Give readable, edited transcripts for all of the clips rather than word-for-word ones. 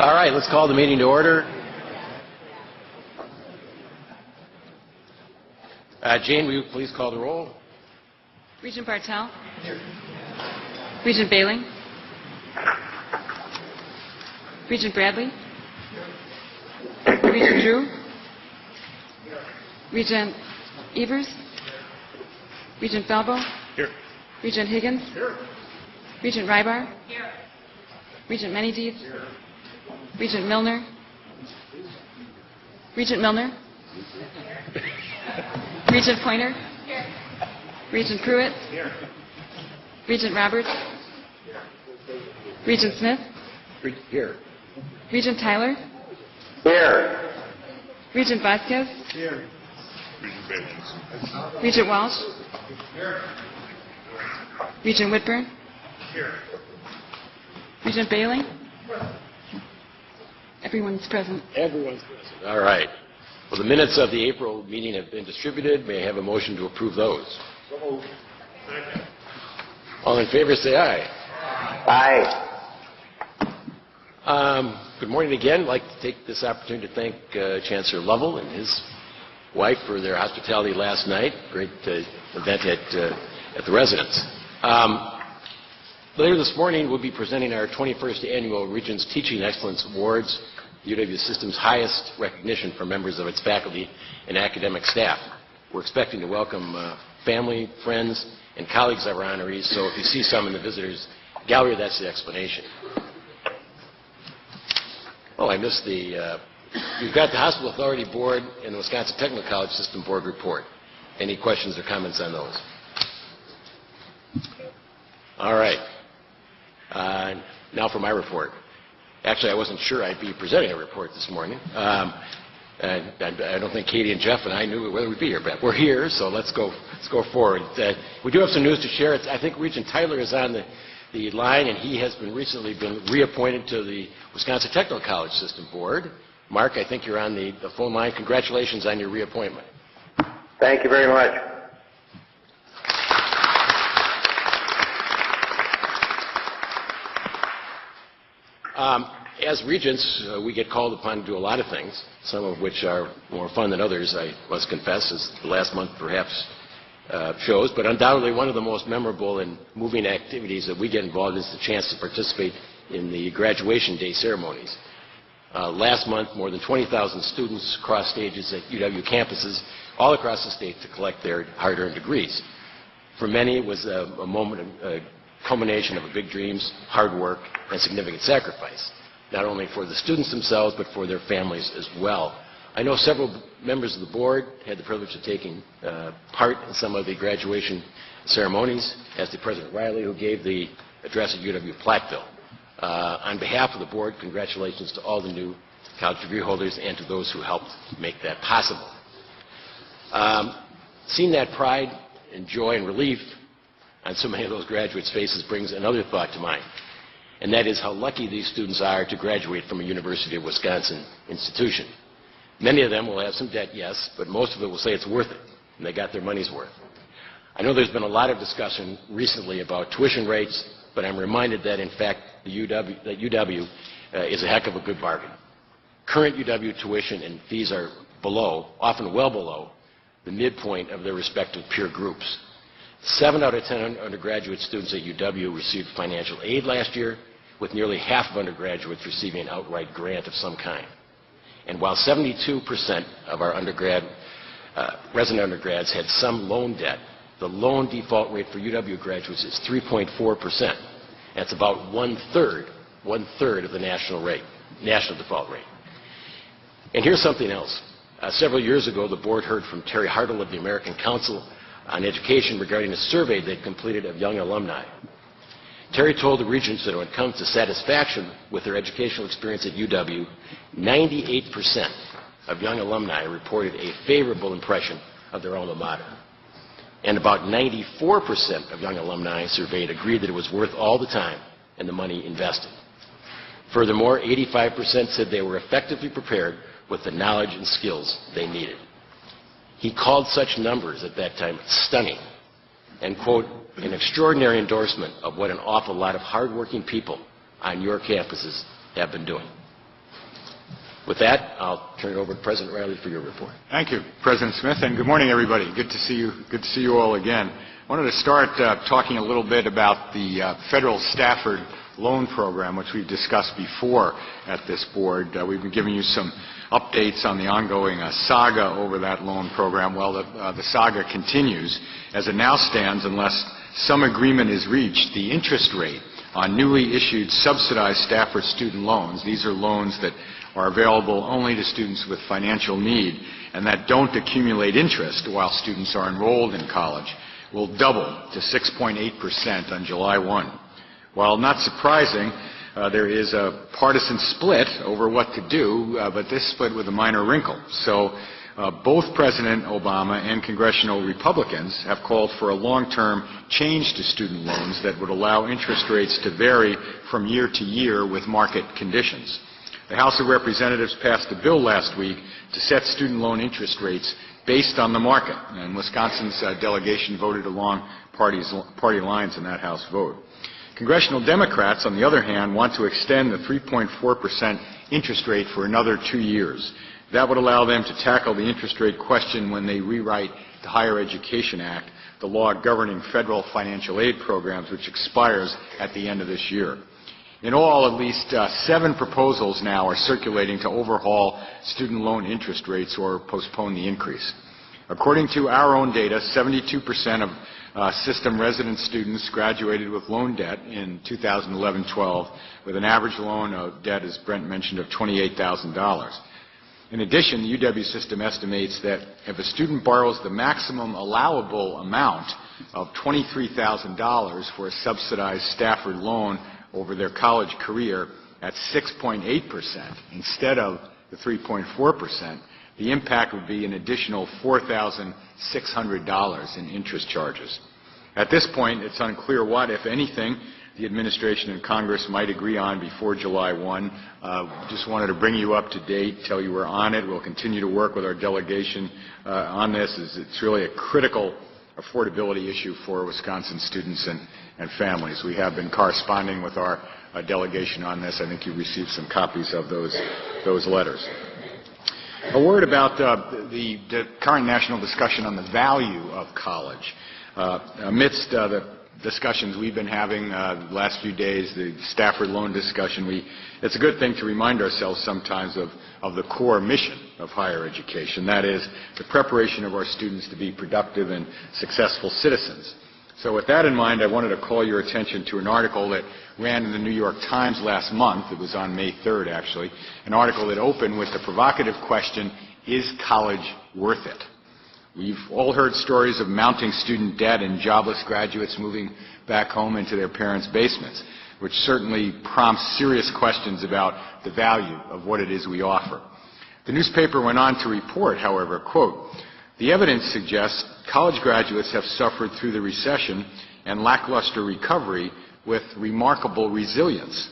All right, let's call the meeting to order. Jane, will you please call the roll? Regent Bartel. Here. Regent Baling. Regent Bradley. Here. Regent Drew. Here. Regent Evers. Regent Falbo. Here. Regent Higgins. Here. Regent Rybar. Here. Regent Menedith. Here. Regent Milner. Regent Milner. Regent Pointer. Here. Regent Pruitt. Here. Regent Roberts. Regent Smith. Here. Regent Tyler. Here. Regent Vasquez. Here. Regent Walsh. Here. Regent Whitburn. Here. Regent Bailey. Everyone's present. Everyone's present. All right. Well, the minutes of the April meeting have been distributed. May I have a motion to approve those? All in favor, say aye. Aye. Good morning again. I'd like to take this opportunity to thank Chancellor Lovell and his wife for their hospitality last night. Great event at the residence. Later this morning, we'll be presenting our 21st Annual Regents Teaching Excellence Awards, the UW system's highest recognition for members of its faculty and academic staff. We're expecting to welcome family, friends, and colleagues of our honorees, so if you see some in the visitors gallery, that's the explanation. Oh, I missed you've got the Hospital Authority Board and the Wisconsin Technical College System Board report. Any questions or comments on those? All right. Now for my report. Actually, I wasn't sure I'd be presenting a report this morning. And I don't think Katie and Jeff and I knew whether we'd be here, but we're here, so let's go forward. We do have some news to share. I think Regent Tyler is on the line, and he has recently been reappointed to the Wisconsin Technical College System Board. Mark, I think you're on the phone line. Congratulations on your reappointment. Thank you very much. As regents, we get called upon to do a lot of things, some of which are more fun than others, I must confess, as the last month perhaps shows. But undoubtedly, one of the most memorable and moving activities that we get involved in is the chance to participate in the graduation day ceremonies. Last month, more than 20,000 students crossed stages at UW campuses all across the state to collect their hard-earned degrees. For many, it was a moment, a culmination of big dreams, hard work, and significant sacrifice, not only for the students themselves, but for their families as well. I know several members of the board had the privilege of taking part in some of the graduation ceremonies, as did President Riley, who gave the address at UW-Platteville. On behalf of the board, congratulations to all the new college degree holders and to those who helped make that possible. Seeing that pride and joy and relief on so many of those graduates' faces brings another thought to mind, and that is how lucky these students are to graduate from a University of Wisconsin institution. Many of them will have some debt, yes, but most of them will say it's worth it, and they got their money's worth. I know there's been a lot of discussion recently about tuition rates, but I'm reminded that, in fact, UW is a heck of a good bargain. Current UW tuition and fees are below, often well below, the midpoint of their respective peer groups. 7 out of 10 undergraduate students at UW received financial aid last year, with nearly half of undergraduates receiving an outright grant of some kind. And while 72% of our resident undergrads had some loan debt, the loan default rate for UW graduates is 3.4%. That's about one-third of the national default rate. And here's something else. Several years ago, the board heard from Terry Hartle of the American Council on Education regarding a survey they'd completed of young alumni. Terry told the regents that when it comes to satisfaction with their educational experience at UW, 98% of young alumni reported a favorable impression of their alma mater. And about 94% of young alumni surveyed agreed that it was worth all the time and the money invested. Furthermore, 85% said they were effectively prepared with the knowledge and skills they needed. He called such numbers at that time stunning and, quote, an extraordinary endorsement of what an awful lot of hardworking people on your campuses have been doing. With that, I'll turn it over to President Riley for your report. Thank you, President Smith, and good morning, everybody. Good to see you. Good to see you all again. I wanted to start talking a little bit about the federal Stafford loan program, which we've discussed before at this board. We've been giving you some updates on the ongoing saga over that loan program. Well, the saga continues. As it now stands, unless some agreement is reached, the interest rate on newly issued subsidized Stafford student loans, these are loans that are available only to students with financial need and that don't accumulate interest while students are enrolled in college, will double to 6.8% on July 1. While not surprising, there is a partisan split over what to do, but this split with a minor wrinkle. So both President Obama and congressional Republicans have called for a long-term change to student loans that would allow interest rates to vary from year to year with market conditions. The House of Representatives passed a bill last week to set student loan interest rates based on the market, and Wisconsin's delegation voted along party lines in that House vote. Congressional Democrats, on the other hand, want to extend the 3.4% interest rate for another 2 years. That would allow them to tackle the interest rate question when they rewrite the Higher Education Act, the law governing federal financial aid programs, which expires at the end of this year. In all, at least 7 proposals now are circulating to overhaul student loan interest rates or postpone the increase. According to our own data, 72% of system resident students graduated with loan debt in 2011-12, with an average loan of debt, as Brent mentioned, of $28,000. In addition, the UW system estimates that if a student borrows the maximum allowable amount of $23,000 for a subsidized Stafford loan over their college career at 6.8% instead of the 3.4%, the impact would be an additional $4,600 in interest charges. At this point, it's unclear what, if anything, the administration and Congress might agree on before July 1. Just wanted to bring you up to date, tell you we're on it. We'll continue to work with our delegation on this. It's really a critical affordability issue for Wisconsin students and families. We have been corresponding with our delegation on this. I think you received some copies of those letters. A word about the current national discussion on the value of college. Amidst the discussions we've been having the last few days, the Stafford loan discussion, it's a good thing to remind ourselves sometimes of the core mission of higher education. That is, the preparation of our students to be productive and successful citizens. So with that in mind, I wanted to call your attention to an article that ran in the New York Times last month. It was on May 3rd, actually. An article that opened with the provocative question, is college worth it? We've all heard stories of mounting student debt and jobless graduates moving back home into their parents' basements, which certainly prompts serious questions about the value of what it is we offer. The newspaper went on to report, however, quote, "The evidence suggests college graduates have suffered through the recession and lackluster recovery with remarkable resilience.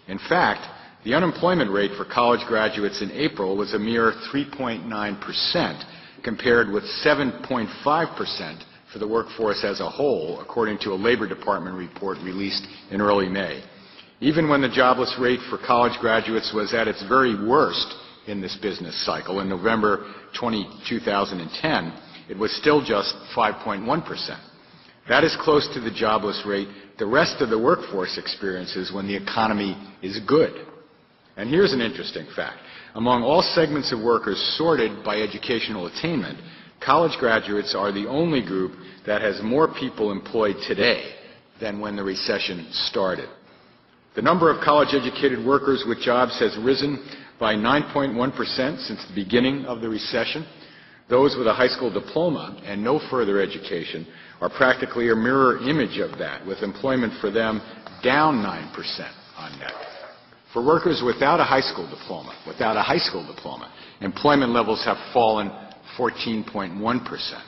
In fact, the unemployment rate for college graduates in April was a mere 3.9%, compared with 7.5% for the workforce as a whole, according to a Labor Department report released in early May. Even when the jobless rate for college graduates was at its very worst in this business cycle in November 2010, it was still just 5.1%. That is close to the jobless rate the rest of the workforce experiences when the economy is good. And here's an interesting fact. Among all segments of workers sorted by educational attainment, college graduates are the only group that has more people employed today than when the recession started. The number of college-educated workers with jobs has risen by 9.1% since the beginning of the recession. Those with a high school diploma and no further education are practically a mirror image of that, with employment for them down 9% on net. For workers without a high school diploma, employment levels have fallen 14.1%.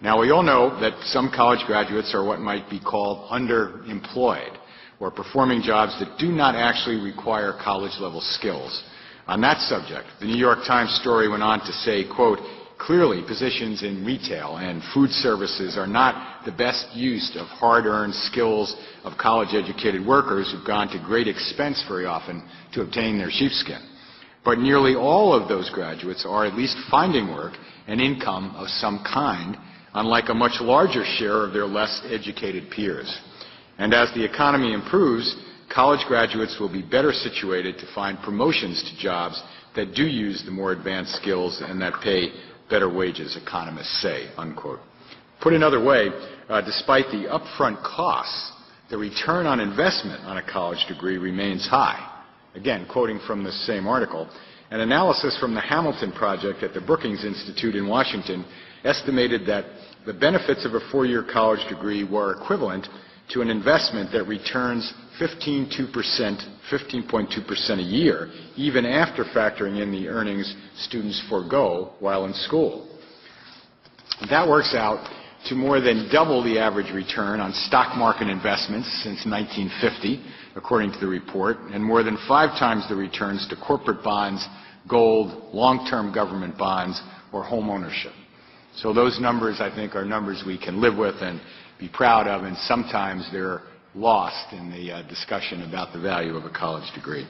Now, we all know that some college graduates are what might be called underemployed, or performing jobs that do not actually require college-level skills. On that subject, the New York Times story went on to say, quote, "Clearly, positions in retail and food services are not the best use of hard-earned skills of college-educated workers who've gone to great expense very often to obtain their sheepskin. but nearly all of those graduates are at least finding work and income of some kind, unlike a much larger share of their less educated peers. And as the economy improves, college graduates will be better situated to find promotions to jobs that do use the more advanced skills and that pay better wages, economists say, unquote. Put another way, despite the upfront costs, the return on investment on a college degree remains high. Again, quoting from the same article, an analysis from the Hamilton Project at the Brookings Institute in Washington estimated that the benefits of a four-year college degree were equivalent to an investment that returns 15.2% a year, even after factoring in the earnings students forego while in school. That works out to more than double the average return on stock market investments since 1950, according to the report, and more than 5 times the returns to corporate bonds, gold, long-term government bonds, or home ownership. So those numbers, I think, are numbers we can live with and be proud of, and sometimes they're lost in the discussion about the value of a college degree.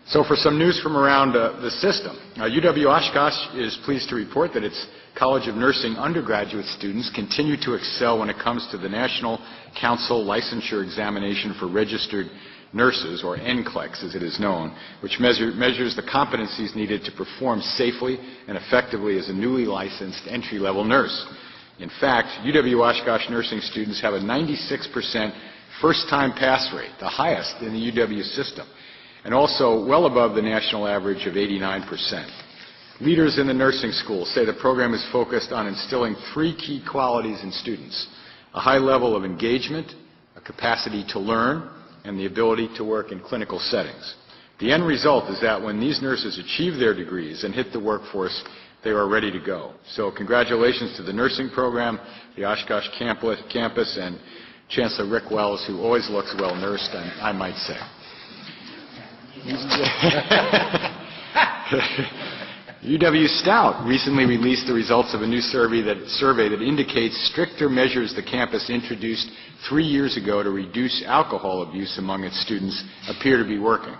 So for some news from around the system, UW-Oshkosh is pleased to report that its College of Nursing undergraduate students continue to excel when it comes to the National Council Licensure Examination for Registered Nurses, or NCLEX as it is known, which measures the competencies needed to perform safely and effectively as a newly licensed entry-level nurse. In fact, UW-Oshkosh nursing students have a 96% first-time pass rate, the highest in the UW system, and also well above the national average of 89%. Leaders in the nursing school say the program is focused on instilling 3 key qualities in students: a high level of engagement, a capacity to learn, and the ability to work in clinical settings. The end result is that when these nurses achieve their degrees and hit the workforce, they are ready to go. So congratulations to the nursing program, the Oshkosh campus, and Chancellor Rick Wells, who always looks well-nursed, I might say. UW Stout recently released the results of a new survey that indicates stricter measures the campus introduced 3 years ago to reduce alcohol abuse among its students appear to be working.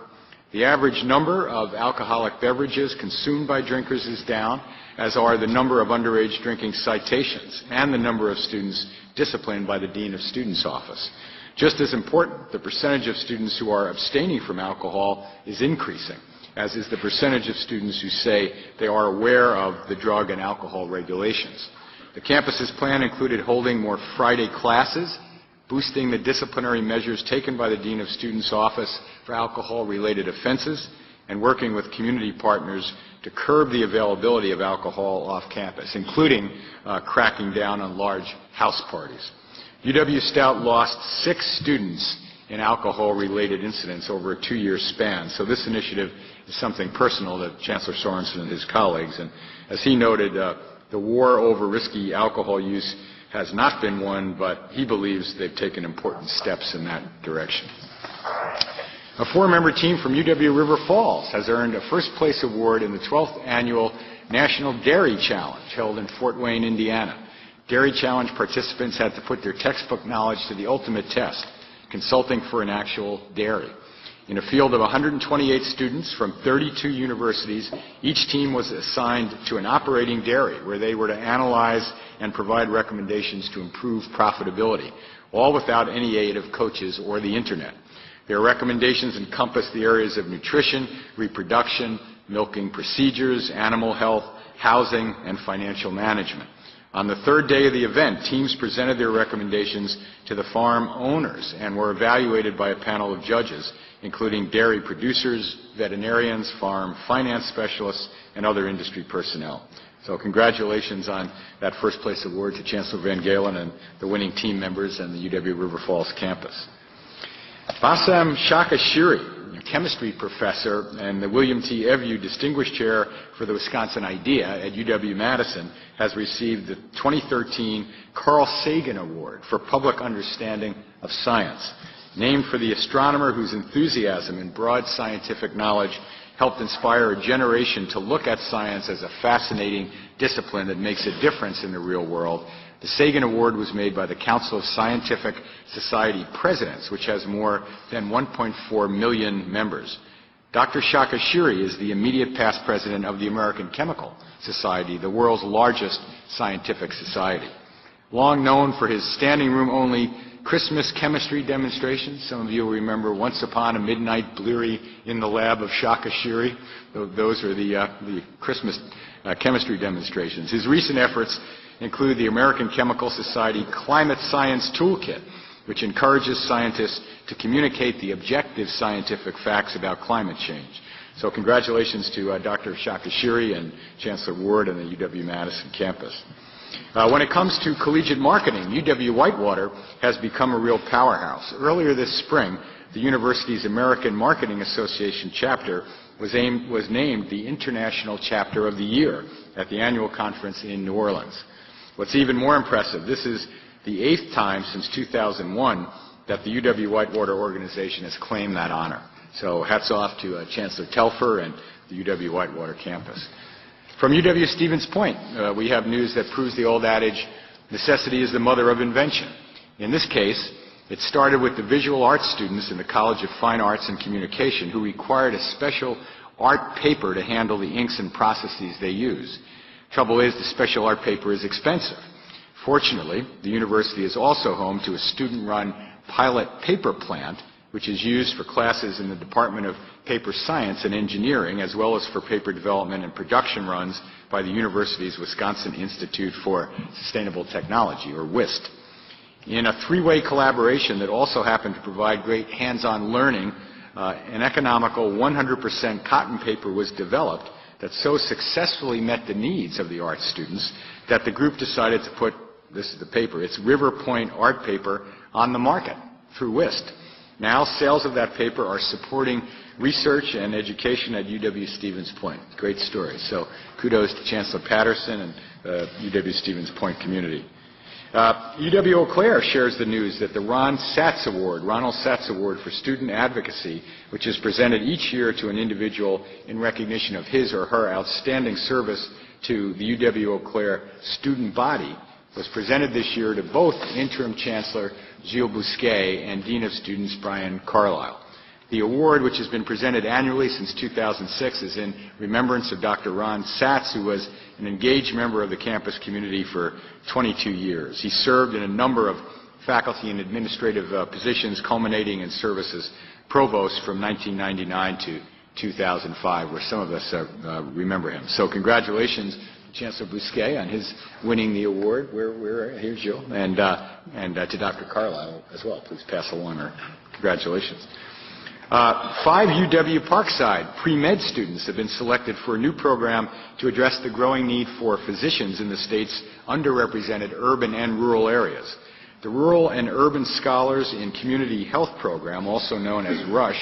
The average number of alcoholic beverages consumed by drinkers is down, as are the number of underage drinking citations and the number of students disciplined by the Dean of Students' office. Just as important, the percentage of students who are abstaining from alcohol is increasing, as is the percentage of students who say they are aware of the drug and alcohol regulations. The campus's plan included holding more Friday classes, boosting the disciplinary measures taken by the Dean of Students' office for alcohol-related offenses, and working with community partners to curb the availability of alcohol off campus, including cracking down on large house parties. UW Stout lost 6 students in alcohol-related incidents over a 2-year span, so this initiative is something personal to Chancellor Sorensen and his colleagues. And as he noted, the war over risky alcohol use has not been won, but he believes they've taken important steps in that direction. A 4-member team from UW River Falls has earned a first-place award in the 12th Annual National Dairy Challenge held in Fort Wayne, Indiana. Dairy Challenge participants had to put their textbook knowledge to the ultimate test, consulting for an actual dairy. In a field of 128 students from 32 universities, each team was assigned to an operating dairy where they were to analyze and provide recommendations to improve profitability, all without any aid of coaches or the internet. Their recommendations encompass the areas of nutrition, reproduction, milking procedures, animal health, housing, and financial management. On the 3rd day of the event, teams presented their recommendations to the farm owners and were evaluated by a panel of judges, including dairy producers, veterinarians, farm finance specialists, and other industry personnel. So congratulations on that first-place award to Chancellor Van Galen and the winning team members and the UW River Falls campus. Bassam Shakashiri, a chemistry professor and the William T. Evu Distinguished Chair for the Wisconsin Idea at UW-Madison, has received the 2013 Carl Sagan Award for Public Understanding of Science, named for the astronomer whose enthusiasm and broad scientific knowledge helped inspire a generation to look at science as a fascinating discipline that makes a difference in the real world. The Sagan Award was made by the Council of Scientific Society Presidents, which has more than 1.4 million members. Dr. Shaka Shiri is the immediate past president of the American Chemical Society, the world's largest scientific society. Long known for his standing room only Christmas chemistry demonstrations. Some of you will remember Once Upon a Midnight Bleary in the Lab of Shaka Shiri. Those are the Christmas chemistry demonstrations. His recent efforts include the American Chemical Society Climate Science Toolkit, which encourages scientists to communicate the objective scientific facts about climate change. So congratulations to Dr. Shaka Shiri and Chancellor Ward and the UW-Madison campus. When it comes to collegiate marketing, UW-Whitewater has become a real powerhouse. Earlier this spring, the university's American Marketing Association chapter was named the International Chapter of the Year at the annual conference in New Orleans. What's even more impressive, this is the 8th time since 2001 that the UW-Whitewater organization has claimed that honor. So hats off to Chancellor Telfer and the UW-Whitewater campus. From UW-Stevens Point, we have news that proves the old adage, necessity is the mother of invention. In this case, it started with the visual arts students in the College of Fine Arts and Communication who required a special art paper to handle the inks and processes they use. Trouble is, the special art paper is expensive. Fortunately, the university is also home to a student-run pilot paper plant, which is used for classes in the Department of Paper Science and Engineering, as well as for paper development and production runs by the university's Wisconsin Institute for Sustainable Technology, or WIST. In a three-way collaboration that also happened to provide great hands-on learning, an economical 100% cotton paper was developed that so successfully met the needs of the art students that the group decided to put, this is the paper, its River Point art paper on the market through WIST. Now, sales of that paper are supporting research and education at UW-Stevens Point. Great story. So kudos to Chancellor Patterson and the UW-Stevens Point community. UW-Eau Claire shares the news that the Ronald Satz Award for Student Advocacy, which is presented each year to an individual in recognition of his or her outstanding service to the UW-Eau Claire student body, was presented this year to both Interim Chancellor Gilles Bousquet and Dean of Students Brian Carlisle. The award, which has been presented annually since 2006, is in remembrance of Dr. Ron Satz, who was an engaged member of the campus community for 22 years. He served in a number of faculty and administrative positions, culminating in service as provost from 1999 to 2005, where some of us remember him. So congratulations, Chancellor Bousquet, on his winning the award. Here's Jill, and to Dr. Carlisle as well. Please pass along our congratulations. 5 UW Parkside pre-med students have been selected for a new program to address the growing need for physicians in the state's underrepresented urban and rural areas. The Rural and Urban Scholars in Community Health Program, also known as RUSH,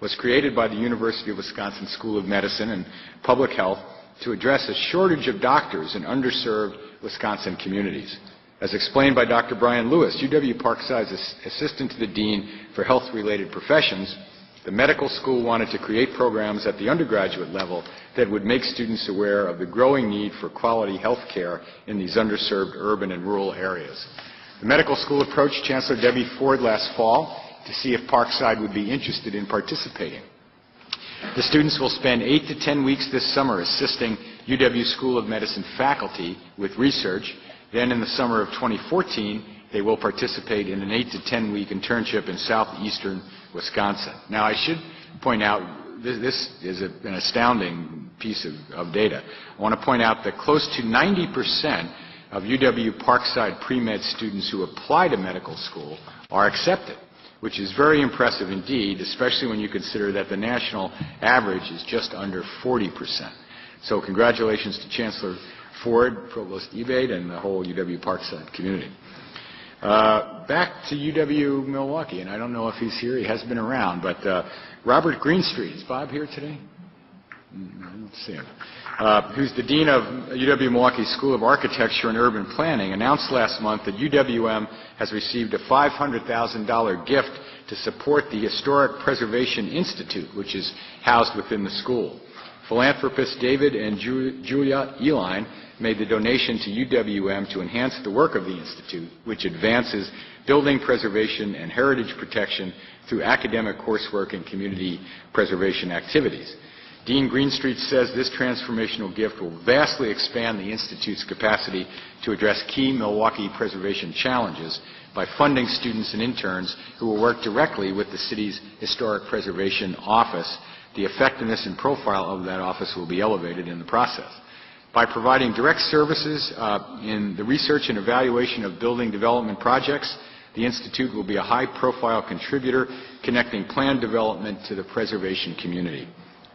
was created by the University of Wisconsin School of Medicine and Public Health to address a shortage of doctors in underserved Wisconsin communities. As explained by Dr. Brian Lewis, UW Parkside's assistant to the Dean for Health-Related Professions, the medical school wanted to create programs at the undergraduate level that would make students aware of the growing need for quality health care in these underserved urban and rural areas. The medical school approached Chancellor Debbie Ford last fall to see if Parkside would be interested in participating. The students will spend 8 to 10 weeks this summer assisting UW School of Medicine faculty with research. Then in the summer of 2014, they will participate in an 8 to 10 week internship in southeastern Wisconsin. Now, I should point out, this is an astounding piece of data. I want to point out that close to 90% of UW Parkside pre-med students who apply to medical school are accepted, which is very impressive indeed, especially when you consider that the national average is just under 40%. So congratulations to Chancellor Ford, Provost Ebate, and the whole UW Parkside community. Back to UW-Milwaukee, and I don't know if he's here. He has been around, but Robert Greenstreet. Is Bob here today? I don't see him. Who's the Dean of UW-Milwaukee School of Architecture and Urban Planning, announced last month that UWM has received a $500,000 gift to support the Historic Preservation Institute, which is housed within the school. Philanthropists David and Julia Eline made the donation to UWM to enhance the work of the Institute, which advances building preservation and heritage protection through academic coursework and community preservation activities. Dean Greenstreet says this transformational gift will vastly expand the Institute's capacity to address key Milwaukee preservation challenges by funding students and interns who will work directly with the city's Historic Preservation Office. The effectiveness and profile of that office will be elevated in the process. By providing direct services in the research and evaluation of building development projects, the Institute will be a high-profile contributor connecting plan development to the preservation community.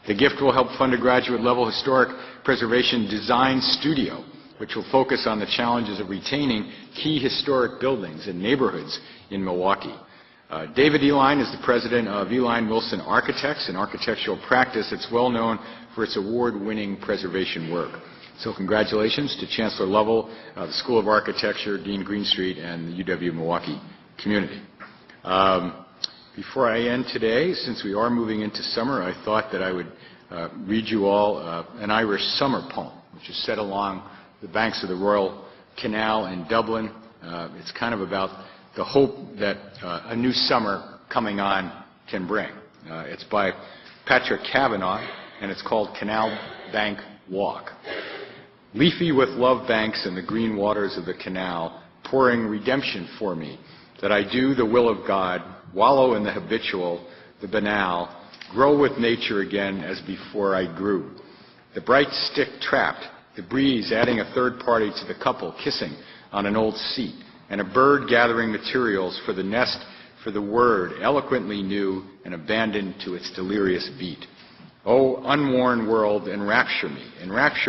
The gift will help fund a graduate-level historic preservation design studio, which will focus on the challenges of retaining key historic buildings and neighborhoods in Milwaukee. David Eline is the president of Eline Wilson Architects, an architectural practice that's well known for its award-winning preservation work. So congratulations to Chancellor Lovell, the School of Architecture, Dean Greenstreet, and the UW-Milwaukee community. Before I end today, since we are moving into summer, I thought that I would read you all an Irish summer poem, which is set along the banks of the Royal Canal in Dublin. It's kind of about the hope that a new summer coming on can bring. It's by Patrick Kavanagh, and it's called Canal Bank Walk. Leafy with love banks and the green waters of the canal, pouring redemption for me, that I do the will of God, wallow in the habitual, the banal, grow with nature again as before I grew. The bright stick trapped, the breeze adding a third party to the couple kissing on an old seat, and a bird gathering materials for the nest for the word eloquently new and abandoned to its delirious beat. Oh, unworn world, enrapture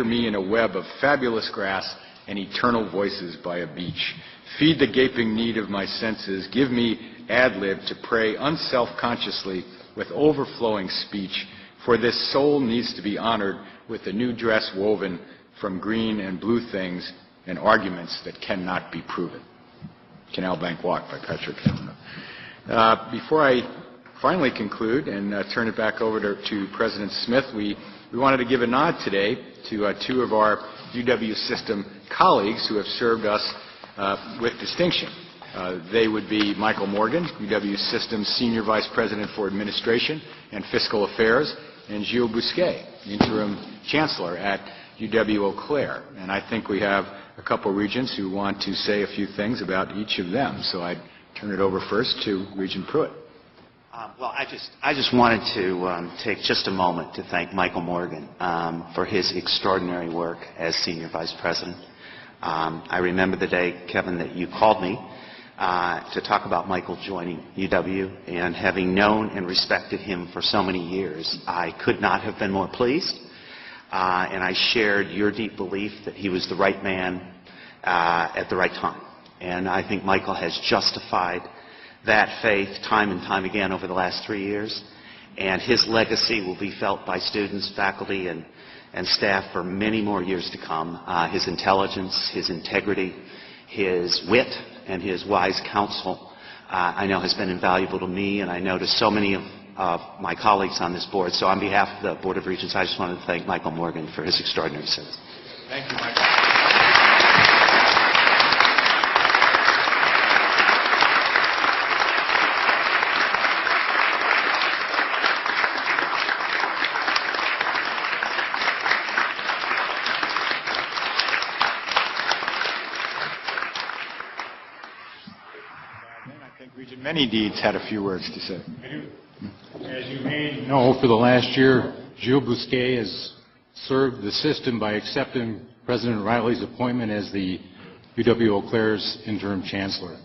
me in a web of fabulous grass and eternal voices by a beach. Feed the gaping need of my senses, give me ad-lib to pray unself-consciously with overflowing speech, for this soul needs to be honored with a new dress woven from green and blue things and arguments that cannot be proven. Canal Bank Walk by Patrick Kavanagh. Before I finally conclude and turn it back over to President Smith, we wanted to give a nod today to two of our UW system colleagues who have served us with distinction. They would be Michael Morgan, UW System's Senior Vice President for Administration and Fiscal Affairs, and Gilles Bousquet, Interim Chancellor at UW-Eau Claire. And I think we have a couple of regents who want to say a few things about each of them. So I'd turn it over first to Regent Pruitt. Well, I just wanted to take just a moment to thank Michael Morgan for his extraordinary work as Senior Vice President. I remember the day, Kevin, that you called me to talk about Michael joining UW, and having known and respected him for so many years, I could not have been more pleased. And I shared your deep belief that he was the right man at the right time. And I think Michael has justified that faith time and time again over the last 3 years. And his legacy will be felt by students, faculty, and staff for many more years to come. His intelligence, his integrity, his wit, and his wise counsel, I know has been invaluable to me, and I know to so many of my colleagues on this board. So on behalf of the Board of Regents, I just wanted to thank Michael Morgan for his extraordinary service. Thank you, Michael. Many Deeds had a few words to say. As you may know, for the last year, Gilles Bousquet has served the system by accepting President Riley's appointment as the UW-Eau Claire's interim chancellor.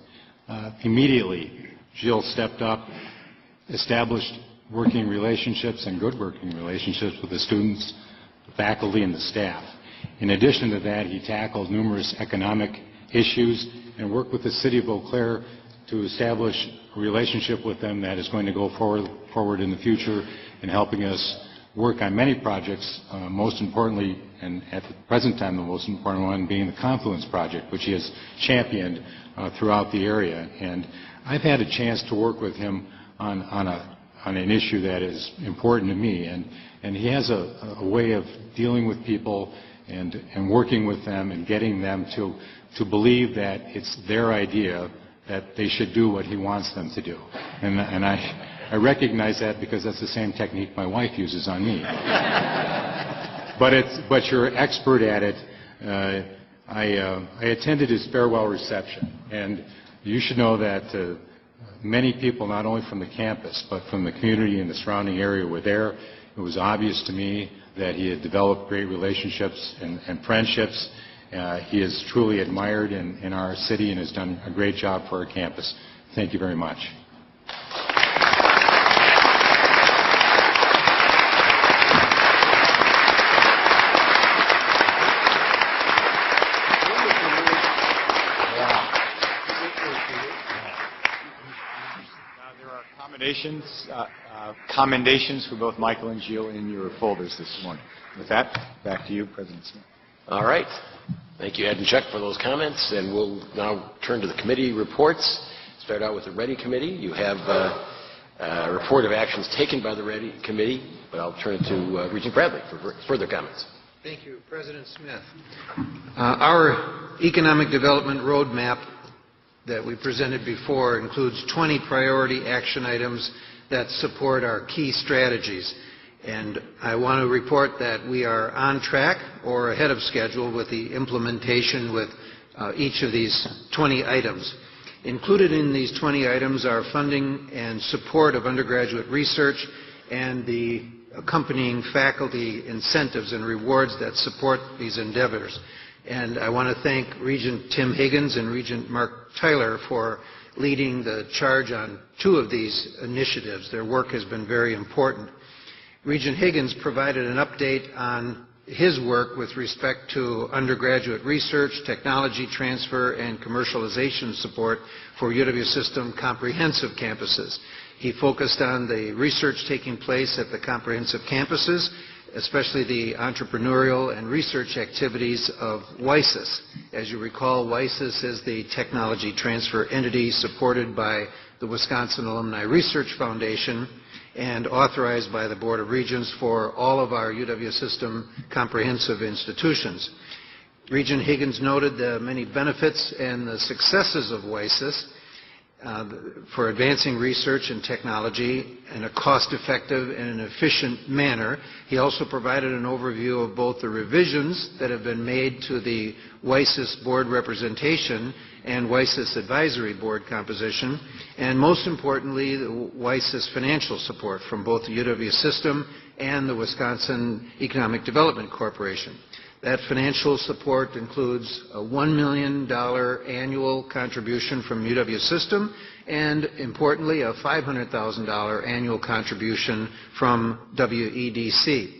Immediately, Gilles stepped up, established working relationships and good working relationships with the students, the faculty, and the staff. In addition to that, he tackled numerous economic issues and worked with the city of Eau Claire to establish a relationship with them that is going to go forward in the future in helping us work on many projects, most importantly, and at the present time the most important one being the Confluence Project, which he has championed throughout the area. And I've had a chance to work with him on an issue that is important to me, and he has a way of dealing with people and working with them and getting them to believe that it's their idea, that they should do what he wants them to do. And I recognize that because that's the same technique my wife uses on me. But you're expert at it. I attended his farewell reception, and you should know that many people, not only from the campus, but from the community and the surrounding area were there. It was obvious to me that he had developed great relationships and friendships. He is truly admired in our city and has done a great job for our campus. Thank you very much. Commendations for both Michael and Jill in your folders this morning. With that, back to you, President Smith. All right. Thank you, Ed and Chuck, for those comments. And we'll now turn to the committee reports. Start out with the READY Committee. You have a report of actions taken by the READY Committee, but I'll turn it to Regent Bradley for further comments. Thank you, President Smith. Our economic development roadmap that we presented before includes 20 priority action items that support our key strategies. And I want to report that we are on track or ahead of schedule with the implementation with each of these 20 items. Included in these 20 items are funding and support of undergraduate research and the accompanying faculty incentives and rewards that support these endeavors. And I want to thank Regent Tim Higgins and Regent Mark Tyler for leading the charge on two of these initiatives. Their work has been very important. Regent Higgins provided an update on his work with respect to undergraduate research, technology transfer, and commercialization support for UW System comprehensive campuses. He focused on the research taking place at the comprehensive campuses, especially the entrepreneurial and research activities of WISIS. As you recall, WISIS is the technology transfer entity supported by the Wisconsin Alumni Research Foundation and authorized by the Board of Regents for all of our UW System comprehensive institutions. Regent Higgins noted the many benefits and the successes of WISIS for advancing research and technology in a cost-effective and an efficient manner. He also provided an overview of both the revisions that have been made to the WISIS board representation and WISIS advisory board composition, and most importantly, the WISIS financial support from both the UW System and the Wisconsin Economic Development Corporation. That financial support includes a $1 million annual contribution from UW System and, importantly, a $500,000 annual contribution from WEDC.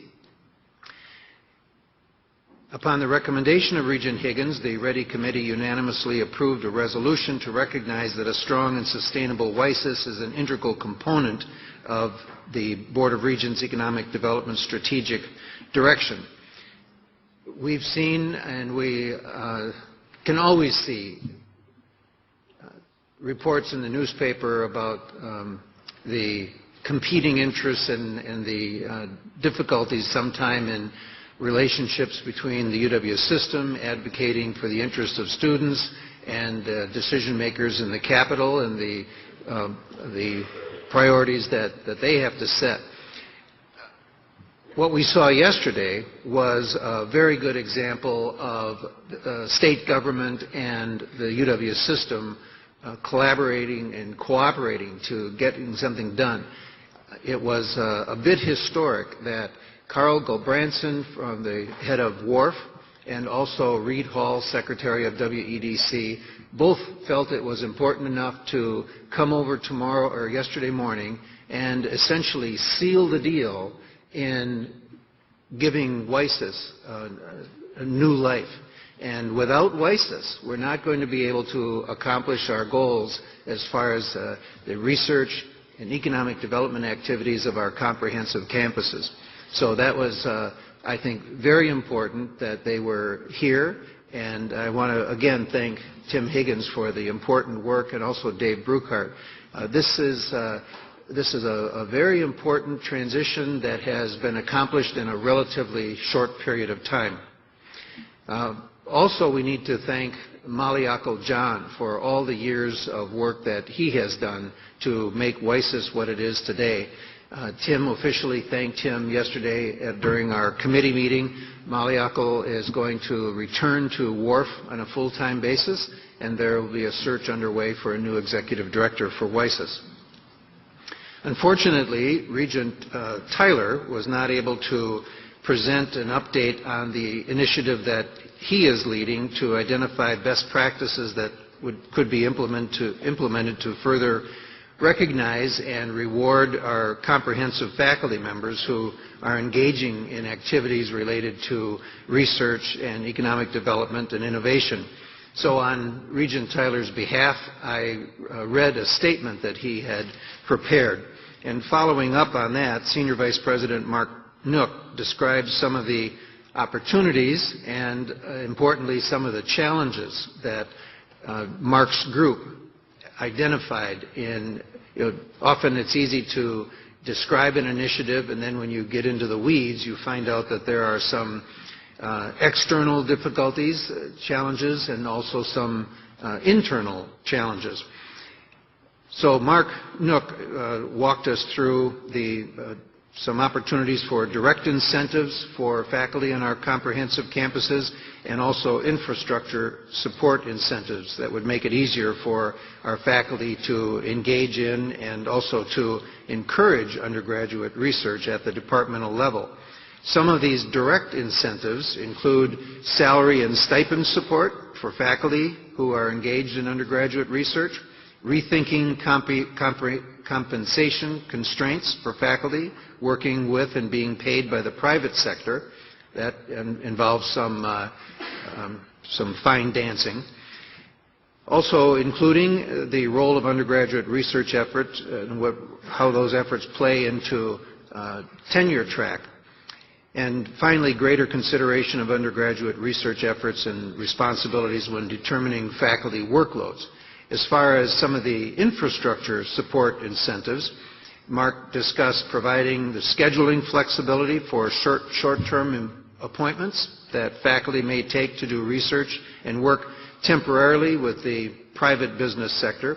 Upon the recommendation of Regent Higgins, the READY Committee unanimously approved a resolution to recognize that a strong and sustainable WISIS is an integral component of the Board of Regents' economic development strategic direction. We've seen, and we can always see, reports in the newspaper about the competing interests and the difficulties sometime in relationships between the UW System advocating for the interests of students and decision makers in the Capitol and the priorities that they have to set. What we saw yesterday was a very good example of state government and the UW System collaborating and cooperating to getting something done. It was a bit historic that Carl Gulbranson, from the head of WARF, and also Reed Hall, Secretary of WEDC, both felt it was important enough to come over tomorrow or yesterday morning and essentially seal the deal in giving WISIS a new life. And without WISIS, we're not going to be able to accomplish our goals as far as the research and economic development activities of our comprehensive campuses. So that was, I think, very important that they were here. And I want to, again, thank Tim Higgins for the important work, and also Dave Bruchart. This is a very important transition that has been accomplished in a relatively short period of time. Also, we need to thank Maliako John for all the years of work that he has done to make WISIS what it is today. Tim officially thanked him yesterday during our committee meeting. Maliako is going to return to WARF on a full-time basis, and there will be a search underway for a new executive director for WISIS. Unfortunately, Regent Tyler was not able to present an update on the initiative that he is leading to identify best practices that could be implemented to further recognize and reward our comprehensive faculty members who are engaging in activities related to research and economic development and innovation. So on Regent Tyler's behalf, I read a statement that he had prepared. And following up on that, Senior Vice President Mark Nook describes some of the opportunities and, importantly, some of the challenges that Mark's group identified in, often it's easy to describe an initiative, and then when you get into the weeds, you find out that there are some external difficulties, challenges, and also some internal challenges. So Mark Nook walked us through some opportunities for direct incentives for faculty on our comprehensive campuses, and also infrastructure support incentives that would make it easier for our faculty to engage in and also to encourage undergraduate research at the departmental level. Some of these direct incentives include salary and stipend support for faculty who are engaged in undergraduate research, rethinking compensation constraints for faculty working with and being paid by the private sector. That involves some fine dancing. Also including the role of undergraduate research efforts and how those efforts play into tenure track. And finally, greater consideration of undergraduate research efforts and responsibilities when determining faculty workloads. As far as some of the infrastructure support incentives, Mark discussed providing the scheduling flexibility for short-term appointments that faculty may take to do research and work temporarily with the private business sector,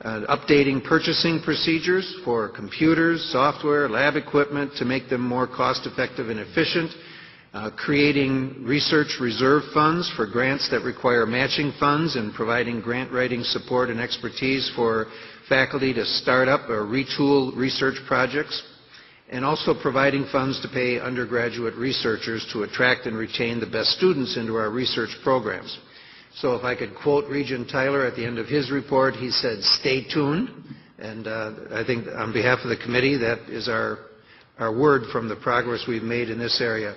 updating purchasing procedures for computers, software, lab equipment to make them more cost-effective and efficient, creating research reserve funds for grants that require matching funds, and providing grant writing support and expertise for faculty to start up or retool research projects, and also providing funds to pay undergraduate researchers to attract and retain the best students into our research programs. So if I could quote Regent Tyler at the end of his report, he said, "Stay tuned." And I think on behalf of the committee, that is our word from the progress we've made in this area.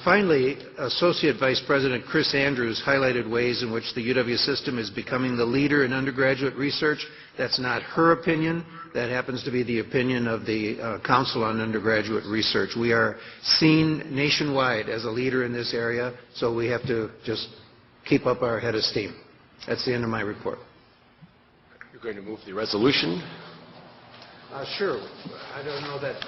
Finally, Associate Vice President Chris Andrews highlighted ways in which the UW system is becoming the leader in undergraduate research. That's not her opinion. That happens to be the opinion of the Council on Undergraduate Research. We are seen nationwide as a leader in this area, so we have to just keep up our head of steam. That's the end of my report. You're going to move the resolution? Sure. I don't know that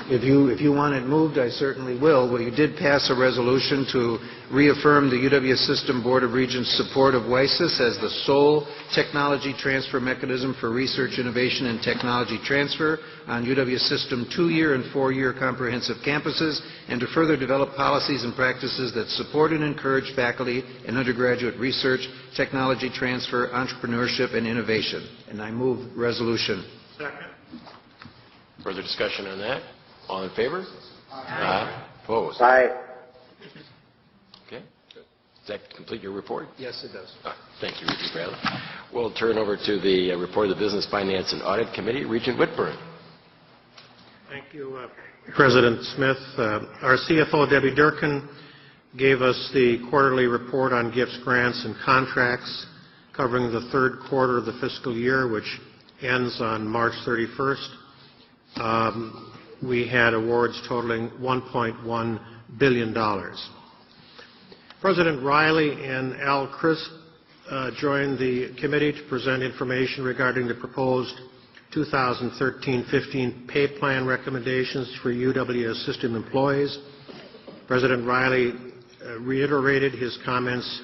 if you want it moved, I certainly will. Well, you did pass a resolution to reaffirm the UW System Board of Regents' support of WISIS as the sole technology transfer mechanism for research, innovation, and technology transfer on UW System 2-year and 4-year comprehensive campuses, and to further develop policies and practices that support and encourage faculty in undergraduate research, technology transfer, entrepreneurship, and innovation. And I move resolution. Second. Further discussion on that? All in favor? Aye. Opposed? Aye. Okay. Does that complete your report? Yes, it does. Thank you, Regent Bradley. We'll turn over to the report of the Business, Finance, and Audit Committee. Regent Whitburn. Thank you, President Smith. Our CFO, Debbie Durkin, gave us the quarterly report on gifts, grants, and contracts covering the third quarter of the fiscal year, which ends on March 31st. We had awards totaling $1.1 billion. President Riley and Al Crisp joined the committee to present information regarding the proposed 2013-15 pay plan recommendations for UW system employees. President Riley reiterated his comments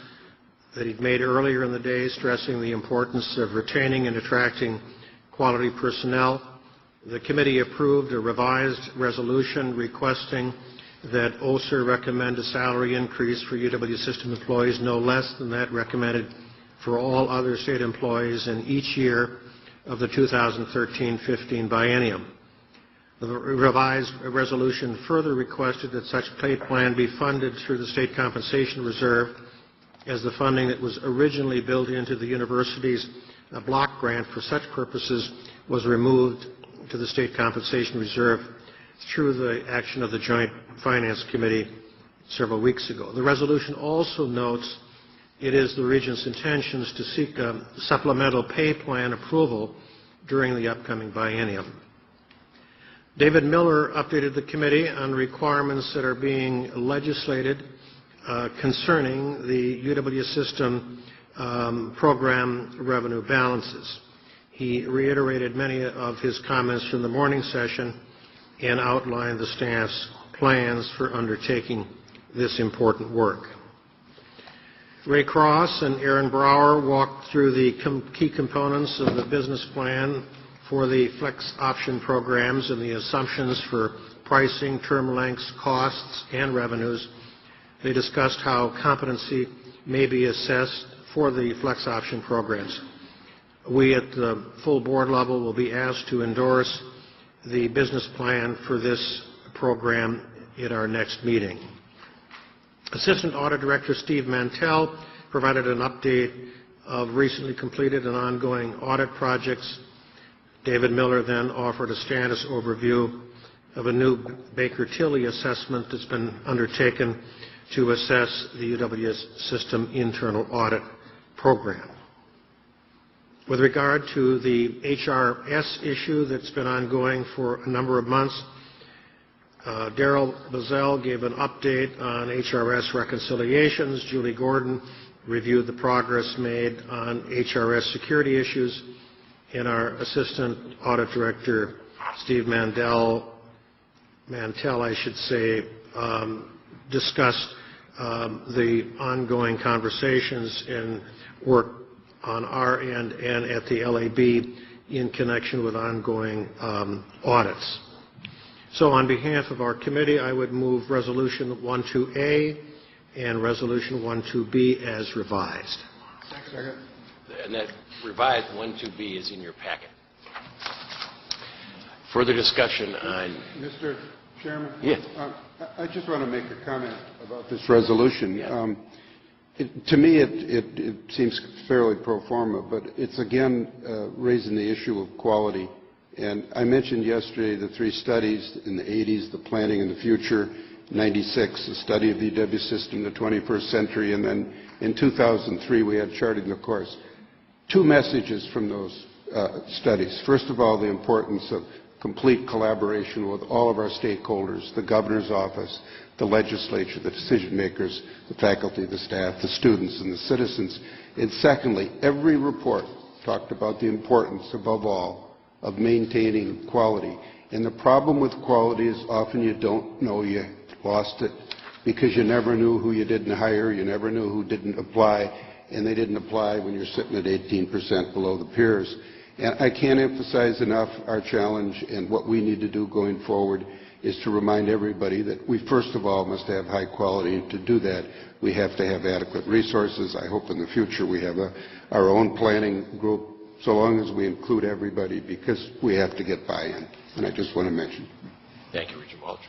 that he'd made earlier in the day, stressing the importance of retaining and attracting quality personnel. The committee approved a revised resolution requesting that OSER recommend a salary increase for UW system employees no less than that recommended for all other state employees in each year of the 2013-15 biennium. The revised resolution further requested that such pay plan be funded through the State Compensation Reserve, as the funding that was originally built into the university's block grant for such purposes was removed to the State Compensation Reserve through the action of the Joint Finance Committee several weeks ago. The resolution also notes it is the Regent's intentions to seek a supplemental pay plan approval during the upcoming biennium. David Miller updated the committee on requirements that are being legislated concerning the UW system program revenue balances. He reiterated many of his comments from the morning session and outlined the staff's plans for undertaking this important work. Ray Cross and Aaron Brower walked through the key components of the business plan for the flex option programs and the assumptions for pricing, term lengths, costs, and revenues. They discussed how competency may be assessed for the flex option programs. We at the full board level will be asked to endorse the business plan for this program at our next meeting. Assistant Audit Director Steve Mantell provided an update of recently completed and ongoing audit projects. David Miller then offered a status overview of a new Baker-Tilly assessment that's been undertaken to assess the UW system internal audit program. With regard to the HRS issue that's been ongoing for a number of months, Darrell Bazell gave an update on HRS reconciliations. Julie Gordon reviewed the progress made on HRS security issues, and our Assistant Audit Director, Steve Mantell, discussed the ongoing conversations and work on our end and at the LAB in connection with ongoing audits. So on behalf of our committee, I would move Resolution 12A and Resolution 12B as revised. Second. And that revised 12B is in your packet. Further discussion on... Mr. Chairman? Yes. I just want to make a comment about this resolution. Yeah. To me, it seems fairly pro forma, but it's again raising the issue of quality. And I mentioned yesterday the three studies in the 80s, the planning in the future, 96, the study of the UW system, the 21st century, and then in 2003 we had charting the course. Two messages from those studies. First of all, the importance of complete collaboration with all of our stakeholders, the governor's office, the legislature, the decision makers, the faculty, the staff, the students, and the citizens. And secondly, every report talked about the importance, above all, of maintaining quality. And the problem with quality is often you don't know you lost it because you never knew who you didn't hire, you never knew who didn't apply, and they didn't apply when you're sitting at 18% below the peers. And I can't emphasize enough our challenge and what we need to do going forward is to remind everybody that we first of all must have high quality, and to do that we have to have adequate resources. I hope in the future we have our own planning group, so long as we include everybody, because we have to get buy-in. And I just want to mention. Thank you, Regent Welch.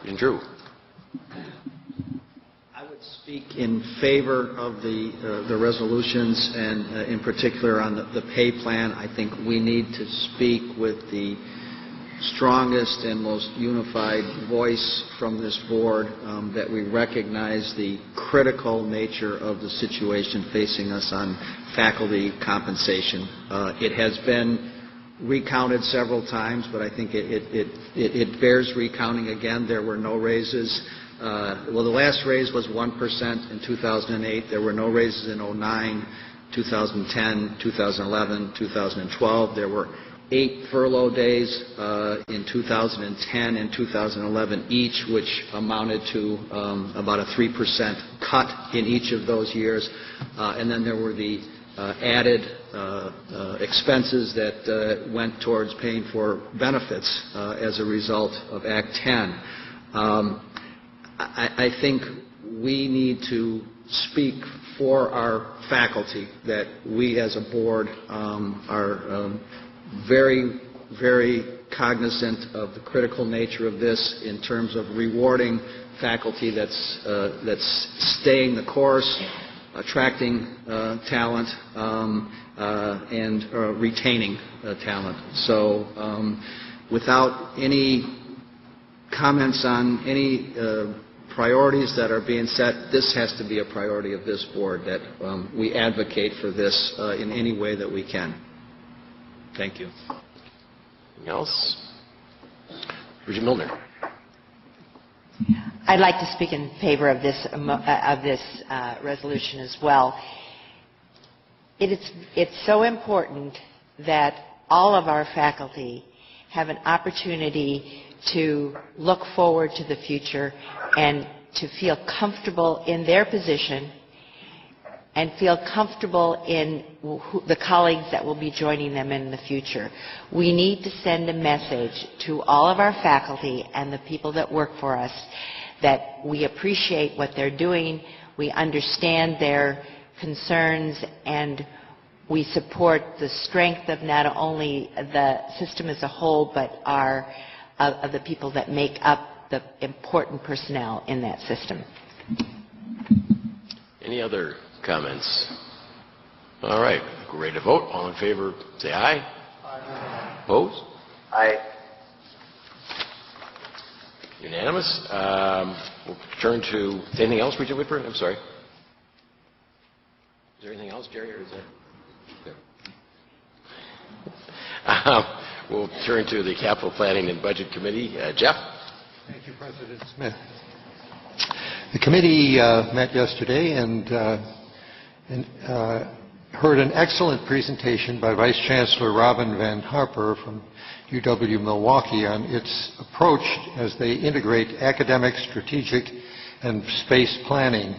And Drew. I would speak in favor of the resolutions, and in particular on the pay plan. I think we need to speak with the strongest and most unified voice from this board, that we recognize the critical nature of the situation facing us on faculty compensation. It has been recounted several times, but I think it bears recounting again. There were no raises. Well, the last raise was 1% in 2008. There were no raises in 2009, 2010, 2011, 2012. There were 8 furlough days in 2010 and 2011 each, which amounted to about a 3% cut in each of those years. And then there were the added expenses that went towards paying for benefits as a result of Act 10. I think we need to speak for our faculty, that we as a board are very, very cognizant of the critical nature of this in terms of rewarding faculty that's staying the course, attracting talent, and retaining talent. So without any comments on any priorities that are being set, this has to be a priority of this board, that we advocate for this in any way that we can. Thank you. Anything else? Regent Milner. I'd like to speak in favor of this resolution as well. It's so important that all of our faculty have an opportunity to look forward to the future and to feel comfortable in their position and feel comfortable in the colleagues that will be joining them in the future. We need to send a message to all of our faculty and the people that work for us that we appreciate what they're doing, we understand their concerns, and we support the strength of not only the system as a whole, but of the people that make up the important personnel in that system. Any other comments? All right, we're ready to vote. All in favor, say aye. Aye. Opposed? Aye. Unanimous. We'll turn to anything else, Regent Whitburn? I'm sorry. Is there anything else, Jerry, or is that? We'll turn to the Capital Planning and Budget Committee. Jeff? Thank you, President Smith. The committee met yesterday and heard an excellent presentation by Vice Chancellor Robin Van Harper from UW-Milwaukee on its approach as they integrate academic, strategic, and space planning.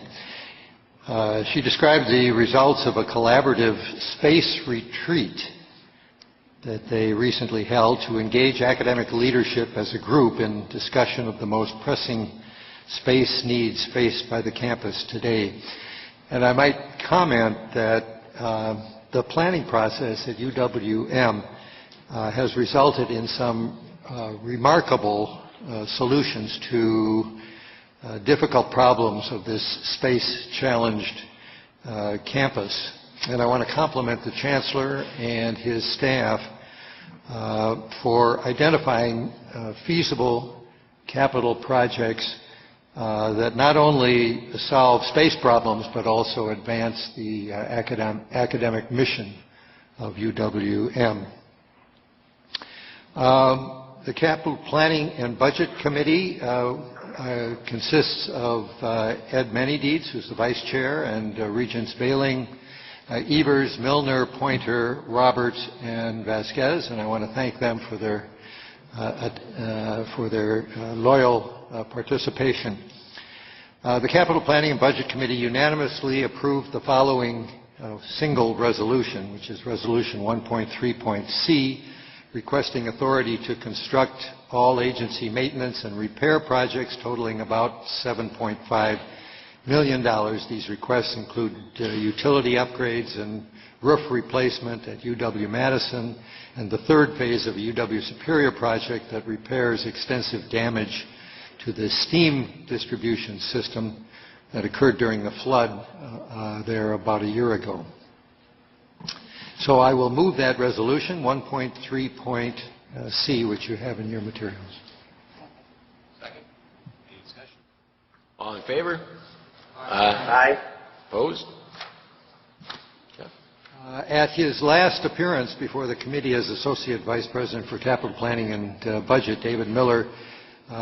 She described the results of a collaborative space retreat that they recently held to engage academic leadership as a group in discussion of the most pressing space needs faced by the campus today. And I might comment that the planning process at UWM has resulted in some remarkable solutions to difficult problems of this space-challenged campus. And I want to compliment the Chancellor and his staff for identifying feasible capital projects that not only solve space problems but also advance the academic mission of UWM. The Capital Planning and Budget Committee consists of Ed Manydietz, who's the Vice Chair, and Regents Bailing, Evers, Milner, Pointer, Roberts, and Vasquez, and I want to thank them for their loyal participation. The Capital Planning and Budget Committee unanimously approved the following single resolution, which is Resolution 1.3.C, requesting authority to construct all agency maintenance and repair projects totaling about $7.5 million. These requests include utility upgrades and roof replacement at UW-Madison and the third phase of a UW-Superior project that repairs extensive damage to the steam distribution system that occurred during the flood there about a year ago. So I will move that resolution, 1.3.C, which you have in your materials. Second. Any discussion? All in favor? Aye. Opposed? Jeff? At his last appearance before the committee as Associate Vice President for Capital Planning and Budget, David Miller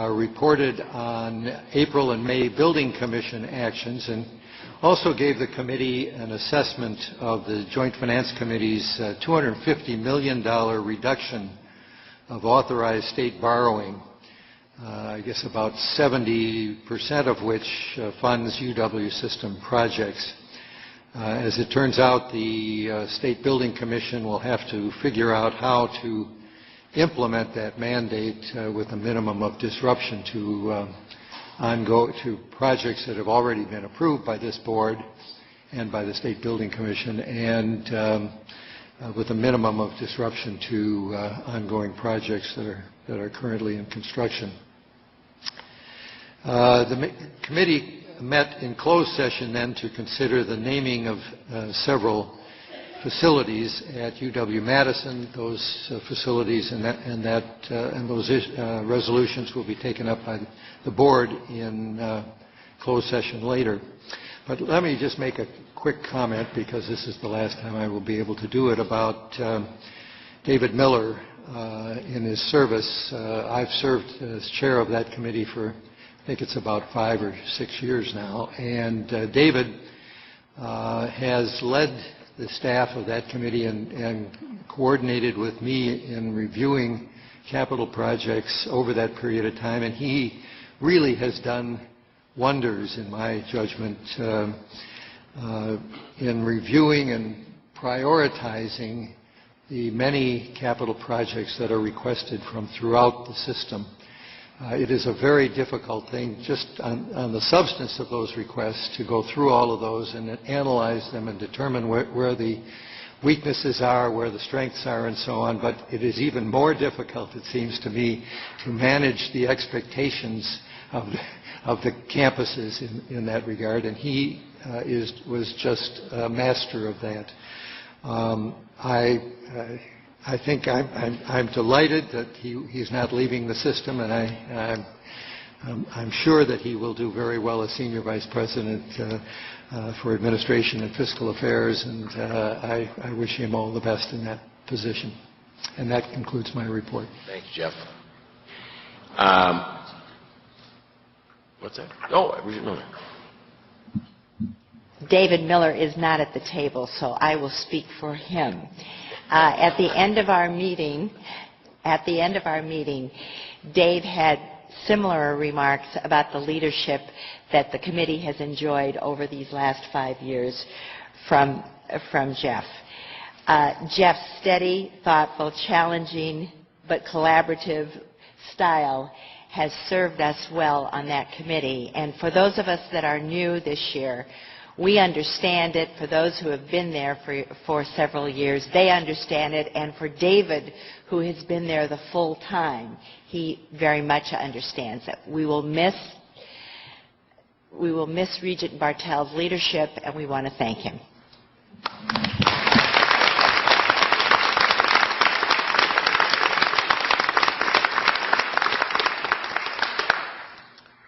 reported on April and May Building Commission actions and Also gave the committee an assessment of the Joint Finance Committee's $250 million reduction of authorized state borrowing, I guess about 70% of which funds UW system projects. As it turns out, the State Building Commission will have to figure out how to implement that mandate with a minimum of disruption to projects that have already been approved by this board and by the State Building Commission, and with a minimum of disruption to ongoing projects that are currently in construction. The committee met in closed session then to consider the naming of several facilities at UW-Madison. Those facilities and those resolutions will be taken up by the board in closed session later. But let me just make a quick comment, because this is the last time I will be able to do it, about David Miller in his service. I've served as chair of that committee for, I think it's about 5 or 6 years now, and David has led the staff of that committee and coordinated with me in reviewing capital projects over that period of time, and he really has done wonders, in my judgment, in reviewing and prioritizing the many capital projects that are requested from throughout the system. It is a very difficult thing, just on the substance of those requests, to go through all of those and analyze them and determine where the weaknesses are, where the strengths are, and so on. But it is even more difficult, it seems to me, to manage the expectations of the campuses in that regard, and he was just a master of that. I think I'm delighted that he's not leaving the system, and I'm sure that he will do very well as Senior Vice President for Administration and Fiscal Affairs, and I wish him all the best in that position. And that concludes my report. Thank you, Jeff. What's that? Oh, Regent Miller. David Miller is not at the table, so I will speak for him. At the end of our meeting, Dave had similar remarks about the leadership that the committee has enjoyed over these last 5 years from Jeff. Jeff's steady, thoughtful, challenging, but collaborative style has served us well on that committee. And for those of us that are new this year, we understand it. For those who have been there for several years, they understand it. And for David, who has been there the full time, he very much understands it. We will miss Regent Bartel's leadership, and we want to thank him.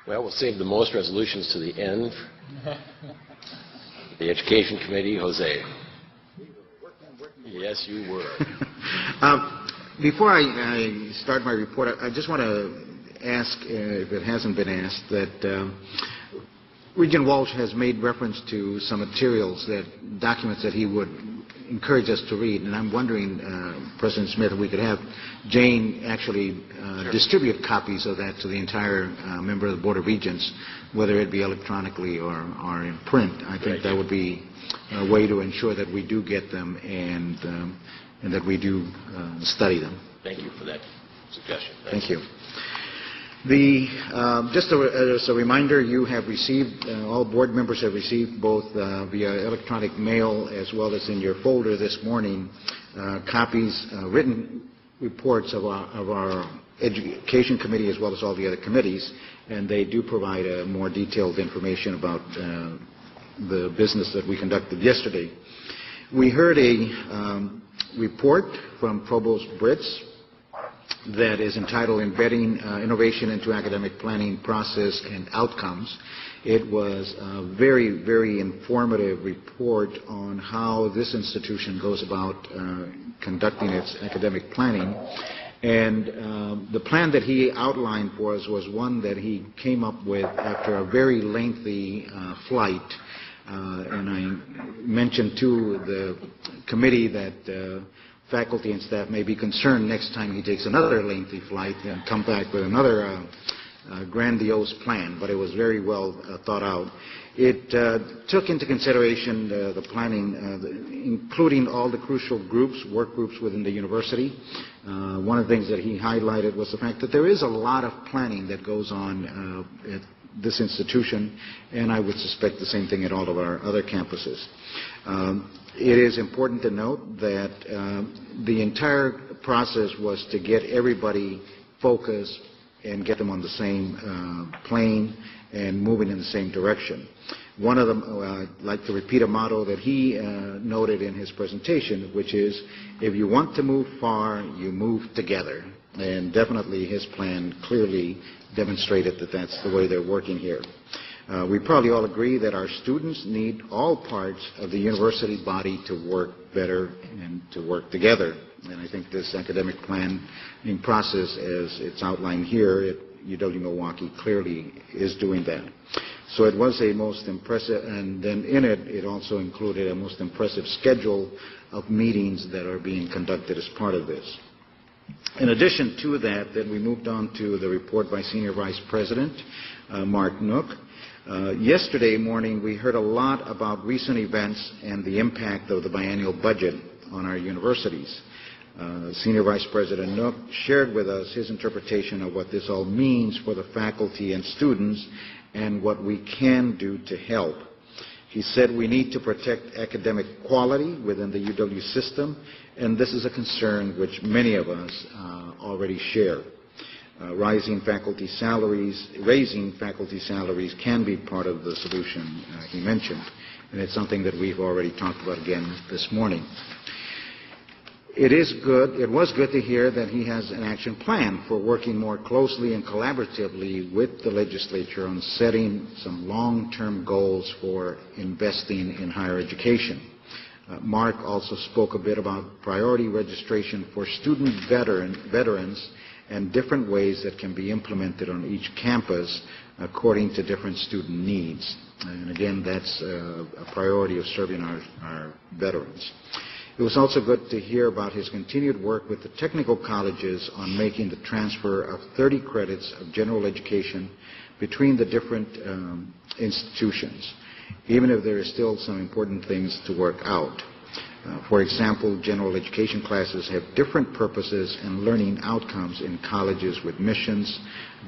Well, we'll save the most resolutions to the end. The Education Committee, Jose. Yes, you were. Before I start my report, I just want to ask, if it hasn't been asked, that Regent Walsh has made reference to some materials, documents that he would encourage us to read, and I'm wondering, President Smith, if we could have Jane actually distribute copies of that to the entire member of the Board of Regents, whether it be electronically or in print. I think that would be a way to ensure that we do get them and that we do study them. Thank you for that suggestion. Thank you. Just as a reminder, you have received, all board members have received both via electronic mail as well as in your folder this morning, copies, written reports of our Education Committee as well as all the other committees, and they do provide more detailed information about the business that we conducted yesterday. We heard a report from Provost Britz that is entitled Embedding Innovation into Academic Planning Process and Outcomes. It was a very, very informative report on how this institution goes about conducting its academic planning. And the plan that he outlined for us was one that he came up with after a very lengthy flight And I mentioned to the committee that faculty and staff may be concerned next time he takes another lengthy flight and come back with another grandiose plan, but it was very well thought out. It took into consideration the planning, including all the crucial groups, work groups within the university. One of the things that he highlighted was the fact that there is a lot of planning that goes on at this institution, and I would suspect the same thing at all of our other campuses. It is important to note that the entire process was to get everybody focused and get them on the same plane and moving in the same direction. One of them, I'd like to repeat a motto that he noted in his presentation, which is, if you want to move far, you move together. And definitely his plan clearly demonstrated that that's the way they're working here. We probably all agree that our students need all parts of the university body to work better and to work together. And I think this academic planning process, as it's outlined here at UW-Milwaukee, clearly is doing that. So it was a most impressive, and then in it, it also included a most impressive schedule of meetings that are being conducted as part of this. In addition to that, then we moved on to the report by Senior Vice President Mark Nook. Yesterday morning, we heard a lot about recent events and the impact of the biennial budget on our universities. Senior Vice President Nook shared with us his interpretation of what this all means for the faculty and students and what we can do to help. He said we need to protect academic quality within the UW system, and this is a concern which many of us already share. Raising faculty salaries can be part of the solution, he mentioned, and it's something that we've already talked about again this morning. It was good to hear that he has an action plan for working more closely and collaboratively with the legislature on setting some long-term goals for investing in higher education. Mark also spoke a bit about priority registration for student veterans and different ways that can be implemented on each campus according to different student needs. And again, that's a priority of serving our veterans. It was also good to hear about his continued work with the technical colleges on making the transfer of 30 credits of general education between the different institutions, even if there is still some important things to work out. For example, general education classes have different purposes and learning outcomes in colleges with missions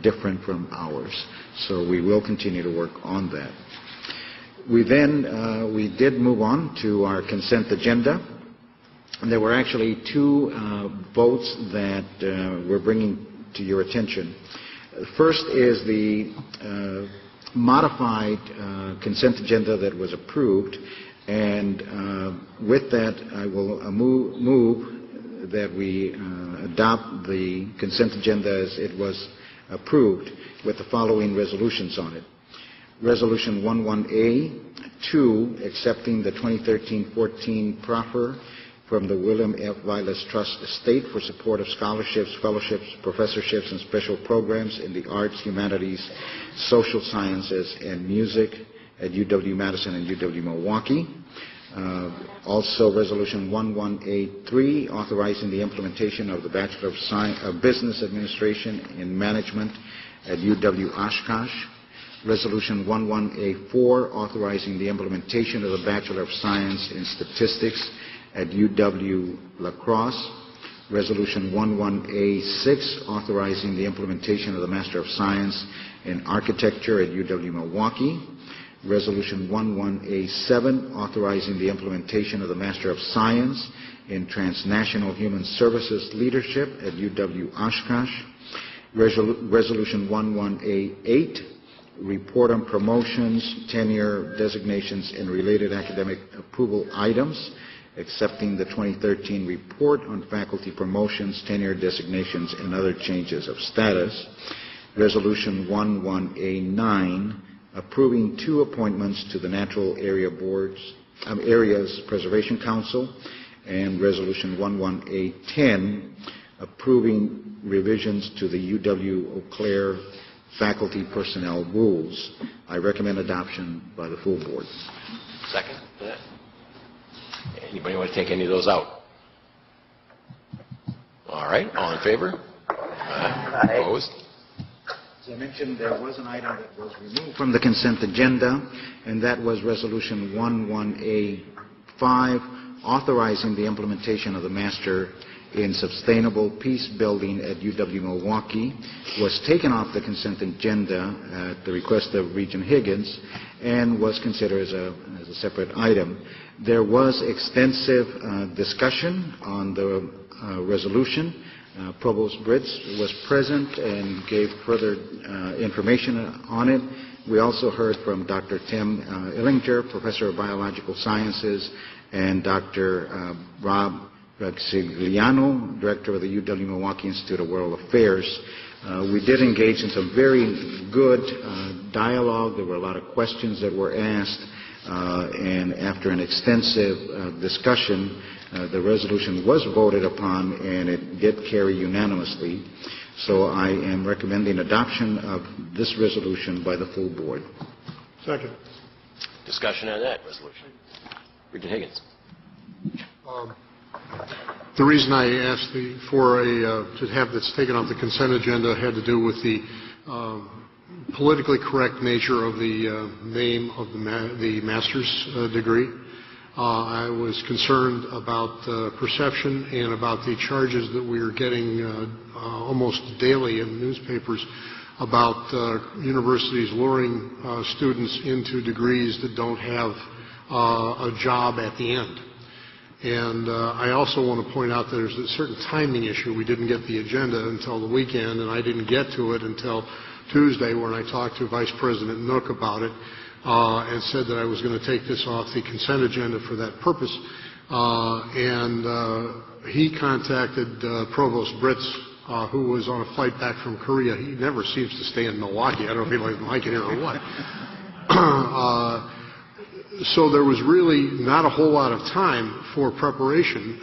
different from ours. So we will continue to work on that. We did move on to our consent agenda. And there were actually two votes that we're bringing to your attention. First is the modified consent agenda that was approved, and with that I will move that we adopt the consent agenda as it was approved with the following resolutions on it. Resolution 11A-2, accepting the 2013-14 proffer from the William F. Vilas Trust Estate for support of scholarships, fellowships, professorships, and special programs in the arts, humanities, social sciences, and music at UW-Madison and UW-Milwaukee. Also, Resolution 11A3, authorizing the implementation of the Bachelor of Business Administration in Management at UW-Oshkosh. Resolution 11A4, authorizing the implementation of the Bachelor of Science in Statistics at UW-La Crosse. Resolution 11A6, authorizing the implementation of the Master of Science in Architecture at UW-Milwaukee. Resolution 11A7, authorizing the implementation of the Master of Science in Transnational Human Services Leadership at UW-Oshkosh. Resolution 11A8, report on promotions, tenure, designations, and related academic approval items, accepting the 2013 report on faculty promotions, tenure, designations, and other changes of status. Resolution 11A9, approving 2 appointments to the Natural Areas Preservation Council, and Resolution 11A10, approving revisions to the UW-Eau Claire faculty personnel rules. I recommend adoption by the full board. Second to that? Anybody want to take any of those out? All right, all in favor? Aye. Opposed? As I mentioned, there was an item that was removed from the consent agenda, and that was Resolution 11A5, authorizing the implementation of the Master in Sustainable Peace Building at UW-Milwaukee, was taken off the consent agenda at the request of Regent Higgins and was considered as a separate item. There was extensive discussion on the resolution. Provost Britz was present and gave further information on it. We also heard from Dr. Tim Illinger, Professor of Biological Sciences, and Dr. Rob Rexigliano, Director of the UW-Milwaukee Institute of World Affairs. We did engage in some very good dialogue. There were a lot of questions that were asked, and after an extensive discussion, the resolution was voted upon, and it did carry unanimously. So I am recommending adoption of this resolution by the full board. Second. Discussion on that resolution. Regent Higgins. The reason I asked to have this taken off the consent agenda had to do with the politically correct nature of the name of the master's degree. I was concerned about perception and about the charges that we are getting almost daily in newspapers about universities luring students into degrees that don't have a job at the end. And I also want to point out that there's a certain timing issue. We didn't get the agenda until the weekend, and I didn't get to it until Tuesday when I talked to Vice President Nook about it and said that I was going to take this off the consent agenda for that purpose. He contacted Provost Britz, who was on a flight back from Korea. He never seems to stay in Milwaukee. I don't know if he doesn't like it here or what. So there was really not a whole lot of time for preparation.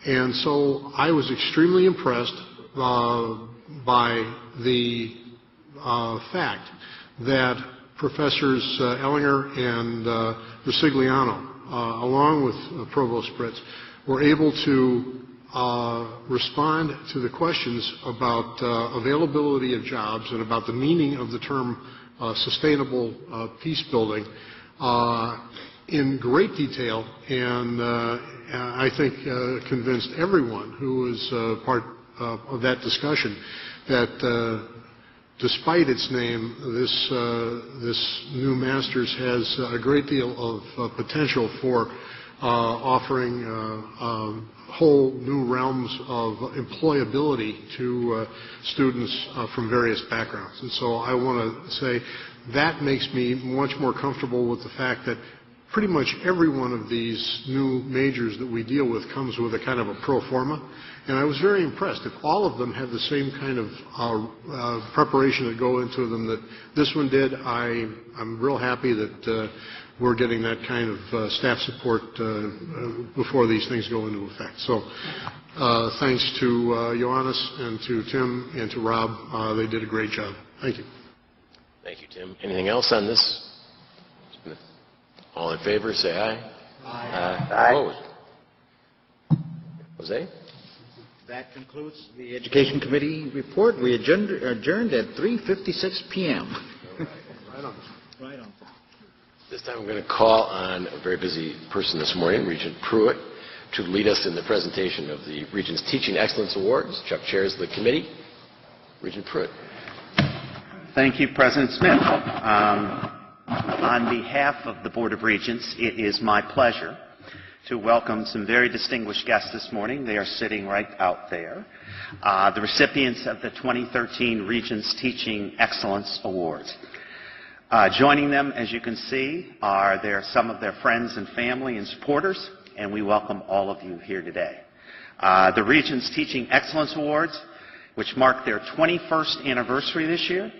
And so I was extremely impressed by the fact that Professors Ellinger and Resigliano, along with Provost Britz, were able to respond to the questions about availability of jobs and about the meaning of the term sustainable peace building in great detail, and I think convinced everyone who was part of that discussion that despite its name, this new master's has a great deal of potential for offering whole new realms of employability to students from various backgrounds. And so I want to say that makes me much more comfortable with the fact that pretty much every one of these new majors that we deal with comes with a kind of a pro forma. And I was very impressed. If all of them have the same kind of preparation that go into them that this one did, I'm real happy that we're getting that kind of staff support before these things go into effect. So thanks to Ioannis and to Tim and to Rob. They did a great job. Thank you. Thank you, Tim. Anything else on this? All in favor, say aye. Aye. Opposed? Jose? That concludes the Education Committee report. We adjourned at 3:56 p.m. Right on. Right on. This time I'm going to call on a very busy person this morning, Regent Pruitt, to lead us in the presentation of the Regents Teaching Excellence Awards. Chuck chairs the committee. Regent Pruitt. Thank you, President Smith. On behalf of the Board of Regents, it is my pleasure to welcome some very distinguished guests this morning. They are sitting right out there. The recipients of the 2013 Regents Teaching Excellence Awards. Joining them, as you can see, are some of their friends and family and supporters, and we welcome all of you here today. The Regents Teaching Excellence Awards, which mark their 21st anniversary this year,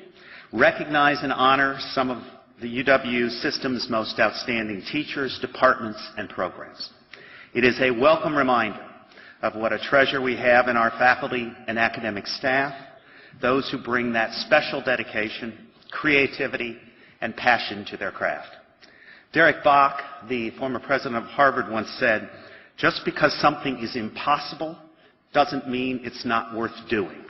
recognize and honor some of the UW system's most outstanding teachers, departments, and programs. It is a welcome reminder of what a treasure we have in our faculty and academic staff, those who bring that special dedication, creativity, and passion to their craft. Derek Bach, the former president of Harvard, once said, "Just because something is impossible doesn't mean it's not worth doing."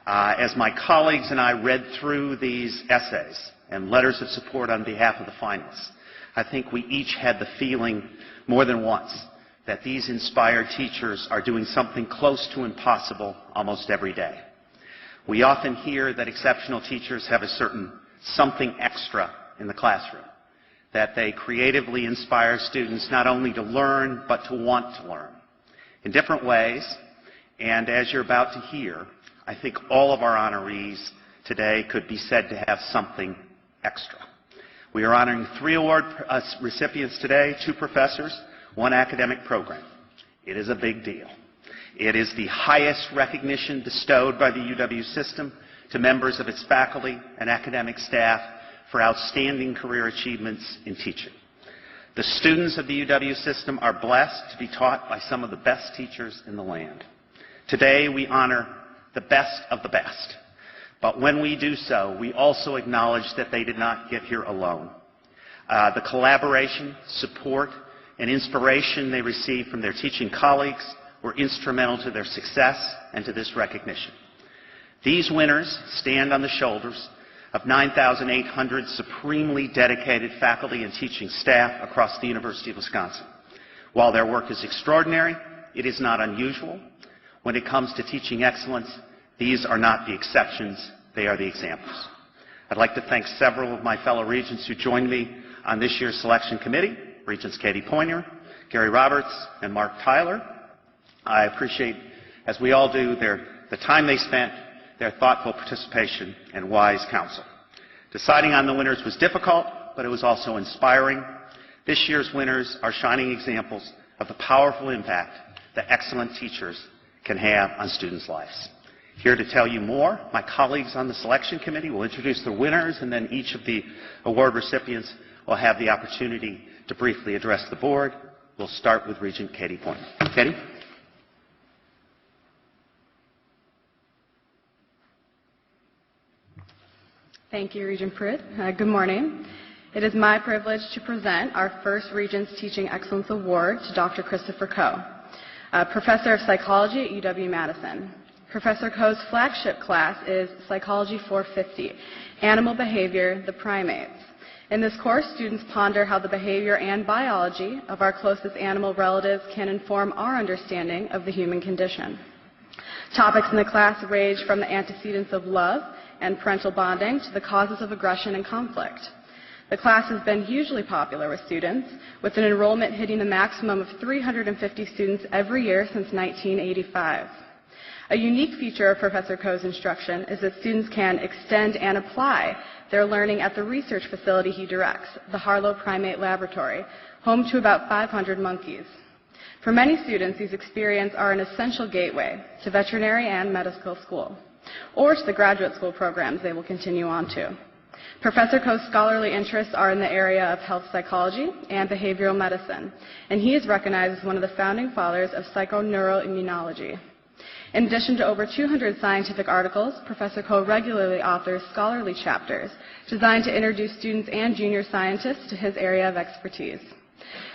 As my colleagues and I read through these essays and letters of support on behalf of the finalists, I think we each had the feeling more than once that these inspired teachers are doing something close to impossible almost every day. We often hear that exceptional teachers have a certain something extra in the classroom, that they creatively inspire students not only to learn, but to want to learn in different ways. And as you're about to hear, I think all of our honorees today could be said to have something extra. We are honoring 3 award recipients today, 2 professors, 1 academic program. It is a big deal. It is the highest recognition bestowed by the UW system to members of its faculty and academic staff for outstanding career achievements in teaching. The students of the UW system are blessed to be taught by some of the best teachers in the land. Today we honor the best of the best. But when we do so, we also acknowledge that they did not get here alone. The collaboration, support, and inspiration they received from their teaching colleagues were instrumental to their success and to this recognition. These winners stand on the shoulders of 9,800 supremely dedicated faculty and teaching staff across the University of Wisconsin. While their work is extraordinary, it is not unusual. When it comes to teaching excellence, these are not the exceptions, they are the examples. I'd like to thank several of my fellow regents who joined me on this year's selection committee, Regents Katie Poyner, Gary Roberts, and Mark Tyler. I appreciate, as we all do, the time they spent, their thoughtful participation, and wise counsel. Deciding on the winners was difficult, but it was also inspiring. This year's winners are shining examples of the powerful impact that excellent teachers can have on students' lives. Here to tell you more, my colleagues on the selection committee will introduce the winners, and then each of the award recipients will have the opportunity to briefly address the board. We'll start with Regent Katie Poyner. Katie? Thank you, Regent Pruitt. Good morning. It is my privilege to present our first Regents Teaching Excellence Award to Dr. Christopher Coe, Professor of Psychology at UW-Madison. Professor Coe's flagship class is Psychology 450, Animal Behavior, the Primates. In this course, students ponder how the behavior and biology of our closest animal relatives can inform our understanding of the human condition. Topics in the class range from the antecedents of love and parental bonding to the causes of aggression and conflict. The class has been hugely popular with students, with an enrollment hitting a maximum of 350 students every year since 1985. A unique feature of Professor Coe's instruction is that students can extend and apply their learning at the research facility he directs, the Harlow Primate Laboratory, home to about 500 monkeys. For many students, these experiences are an essential gateway to veterinary and medical school, or to the graduate school programs they will continue on to. Professor Coe's scholarly interests are in the area of health psychology and behavioral medicine, and he is recognized as one of the founding fathers of psychoneuroimmunology. In addition to over 200 scientific articles, Professor Coe regularly authors scholarly chapters designed to introduce students and junior scientists to his area of expertise.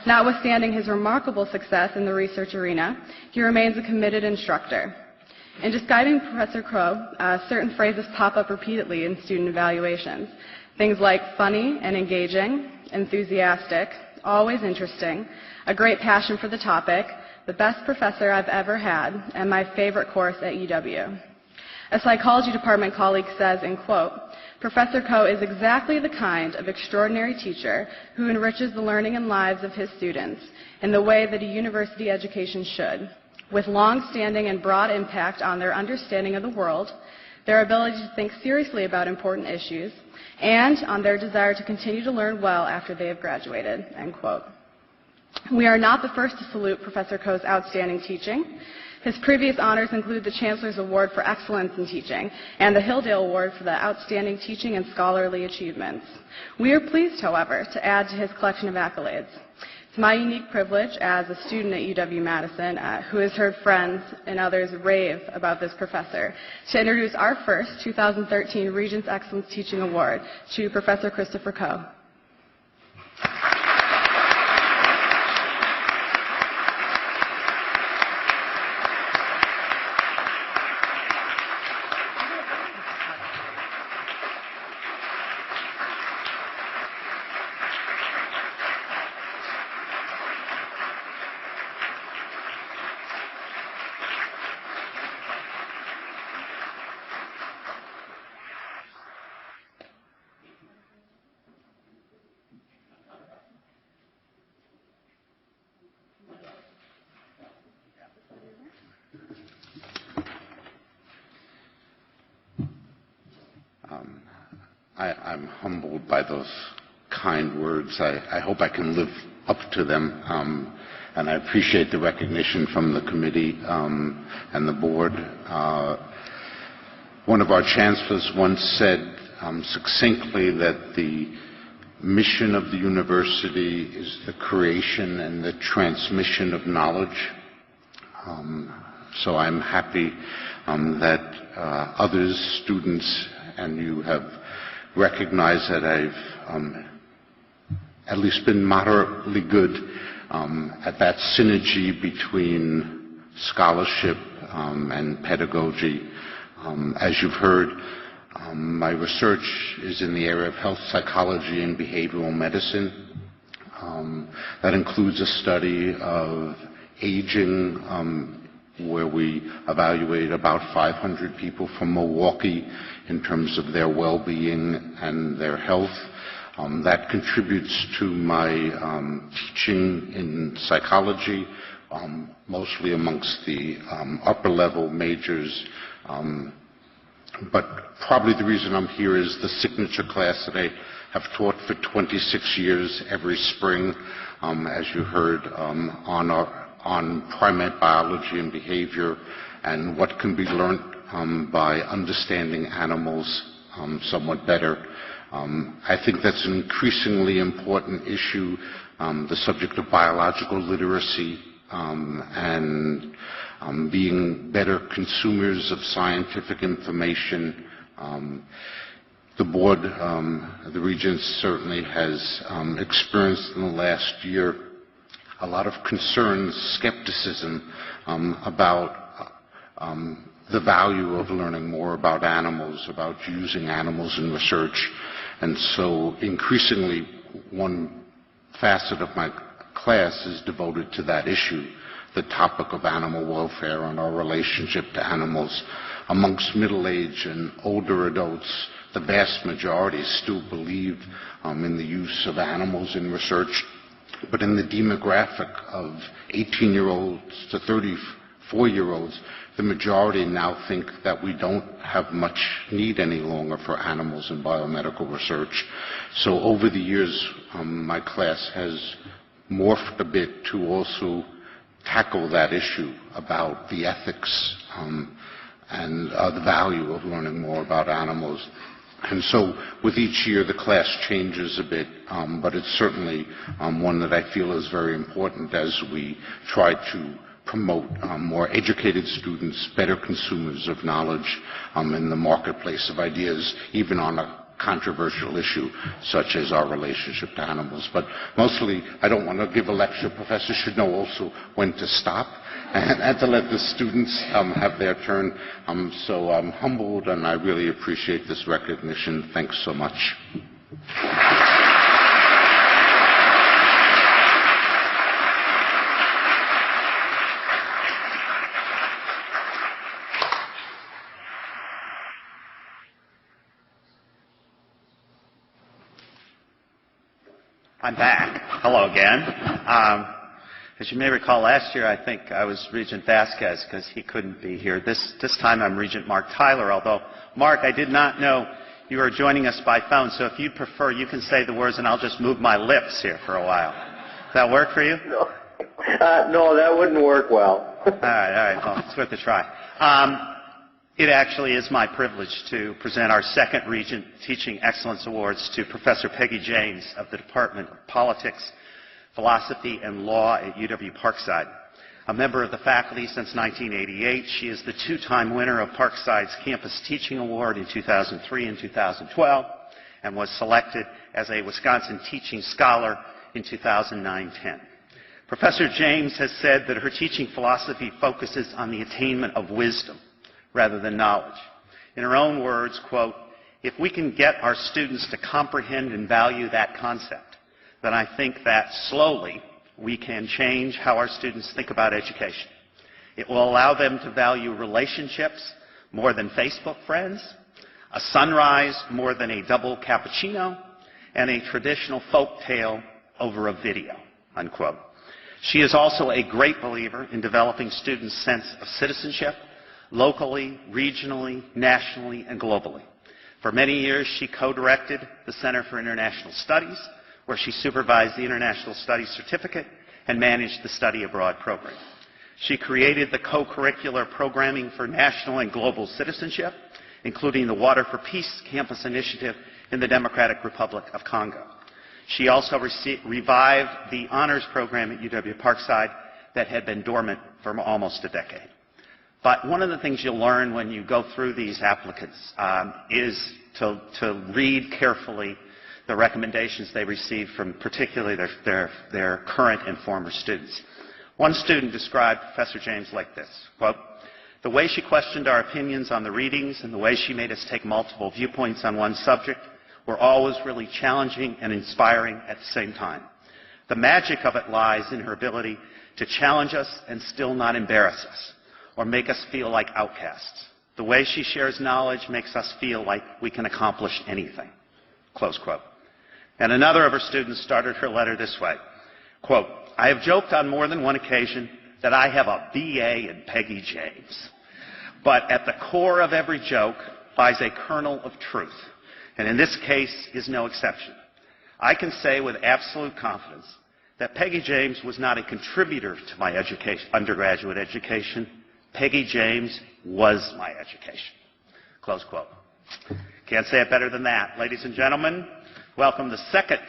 Notwithstanding his remarkable success in the research arena, he remains a committed instructor. In describing Professor Coe, certain phrases pop up repeatedly in student evaluations. Things like funny and engaging, enthusiastic, always interesting, a great passion for the topic, the best professor I've ever had, and my favorite course at UW. A psychology department colleague says, in quote, "Professor Coe is exactly the kind of extraordinary teacher who enriches the learning and lives of his students in the way that a university education should, with long-standing and broad impact on their understanding of the world, their ability to think seriously about important issues, and on their desire to continue to learn well after they have graduated," end quote. We are not the first to salute Professor Coe's outstanding teaching. His previous honors include the Chancellor's Award for Excellence in Teaching and the Hilldale Award for the Outstanding Teaching and Scholarly Achievements. We are pleased, however, to add to his collection of accolades. It's my unique privilege as a student at UW-Madison who has heard friends and others rave about this professor to introduce our first 2013 Regents Excellence Teaching Award to Professor Christopher Coe. I'm humbled by those kind words. I hope I can live up to them, and I appreciate the recognition from the committee and the board. One of our chancellors once said succinctly that the mission of the university is the creation and the transmission of knowledge. So I'm happy that others, students, and you have recognized that I've at least been moderately good at that synergy between scholarship and pedagogy. As you've heard, my research is in the area of health psychology and behavioral medicine. That includes a study of aging, where we evaluate about 500 people from Milwaukee in terms of their well-being and their health. That contributes to my teaching in psychology, mostly amongst the upper-level majors. But probably the reason I'm here is the signature class that I have taught for 26 years every spring, as you heard, on primate biology and behavior and what can be learned by understanding animals somewhat better. I think that's an increasingly important issue, the subject of biological literacy and being better consumers of scientific information. The board, the Regents certainly has experienced in the last year a lot of concerns, skepticism about the value of learning more about animals, about using animals in research. And so increasingly one facet of my class is devoted to that issue, the topic of animal welfare and our relationship to animals. Amongst middle-aged and older adults, the vast majority still believe in the use of animals in research. But in the demographic of 18-year-olds to 34-year-olds, the majority now think that we don't have much need any longer for animals in biomedical research. So over the years, my class has morphed a bit to also tackle that issue about the ethics and the value of learning more about animals. And so with each year the class changes a bit, but it's certainly one that I feel is very important as we try to promote more educated students, better consumers of knowledge in the marketplace of ideas, even on a controversial issue such as our relationship to animals. But mostly, I don't want to give a lecture. Professors should know also when to stop and to let the students have their turn. So I'm humbled and I really appreciate this recognition. Thanks so much. I'm back. Hello again. As you may recall, last year I think I was Regent Vasquez because he couldn't be here. This time I'm Regent Mark Tyler, although, Mark, I did not know you were joining us by phone, so if you prefer, you can say the words and I'll just move my lips here for a while. Does that work for you? No, no, that wouldn't work well. All right. Well, it's worth a try. It actually is my privilege to present our second Regent Teaching Excellence Awards to Professor Peggy James of the Department of Politics, Philosophy, and Law at UW-Parkside. A member of the faculty since 1988, she is the two-time winner of Parkside's Campus Teaching Award in 2003 and 2012, and was selected as a Wisconsin Teaching Scholar in 2009-10. Professor James has said that her teaching philosophy focuses on the attainment of wisdom rather than knowledge. In her own words, quote, "If we can get our students to comprehend and value that concept, then I think that slowly we can change how our students think about education. It will allow them to value relationships more than Facebook friends, a sunrise more than a double cappuccino, and a traditional folk tale over a video," unquote. She is also a great believer in developing students' sense of citizenship, locally, regionally, nationally, and globally. For many years, she co-directed the Center for International Studies, where she supervised the International Studies Certificate and managed the Study Abroad program. She created the co-curricular programming for national and global citizenship, including the Water for Peace campus initiative in the Democratic Republic of Congo. She also revived the honors program at UW-Parkside that had been dormant for almost a decade. But one of the things you'll learn when you go through these applicants is to read carefully the recommendations they receive from particularly their current and former students. One student described Professor James like this, quote, "The way she questioned our opinions on the readings and the way she made us take multiple viewpoints on one subject were always really challenging and inspiring at the same time. The magic of it lies in her ability to challenge us and still not embarrass us or make us feel like outcasts. The way she shares knowledge makes us feel like we can accomplish anything." Close quote. And another of her students started her letter this way, quote, "I have joked on more than one occasion that I have a BA in Peggy James. But at the core of every joke lies a kernel of truth, and in this case is no exception. I can say with absolute confidence that Peggy James was not a contributor to my undergraduate education. Peggy James was my education." Close quote. Can't say it better than that. Ladies and gentlemen, welcome the second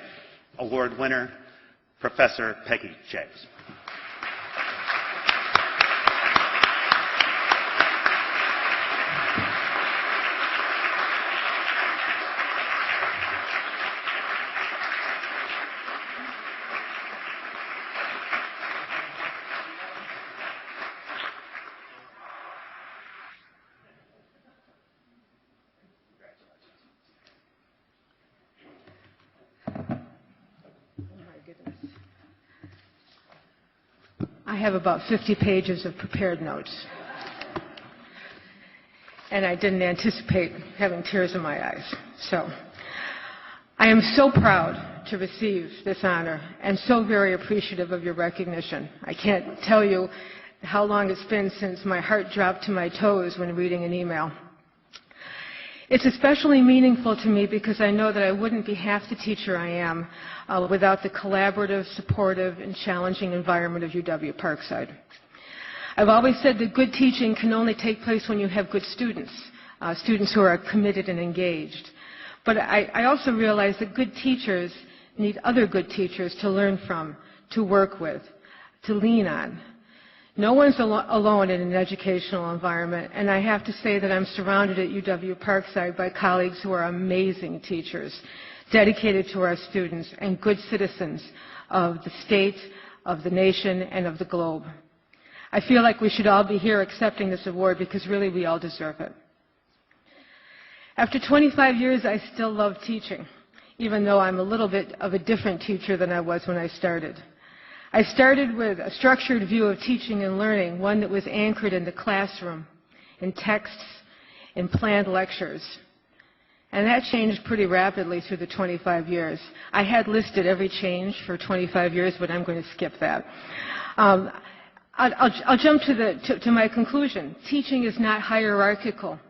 award winner, Professor Peggy James. I have about 50 pages of prepared notes. And I didn't anticipate having tears in my eyes. So I am so proud to receive this honor and so very appreciative of your recognition. I can't tell you how long it's been since my heart dropped to my toes when reading an email. It's especially meaningful to me because I know that I wouldn't be half the teacher I am without the collaborative, supportive, and challenging environment of UW-Parkside. I've always said that good teaching can only take place when you have good students, students who are committed and engaged. But I also realize that good teachers need other good teachers to learn from, to work with, to lean on. No one's alone in an educational environment, and I have to say that I'm surrounded at UW-Parkside by colleagues who are amazing teachers, dedicated to our students, and good citizens of the state, of the nation, and of the globe. I feel like we should all be here accepting this award because really we all deserve it. After 25 years, I still love teaching, even though I'm a little bit of a different teacher than I was when I started. I started with a structured view of teaching and learning, one that was anchored in the classroom, in texts, in planned lectures. And that changed pretty rapidly through the 25 years. I had listed every change for 25 years, but I'm going to skip that. I'll jump to my conclusion. Teaching is not hierarchical.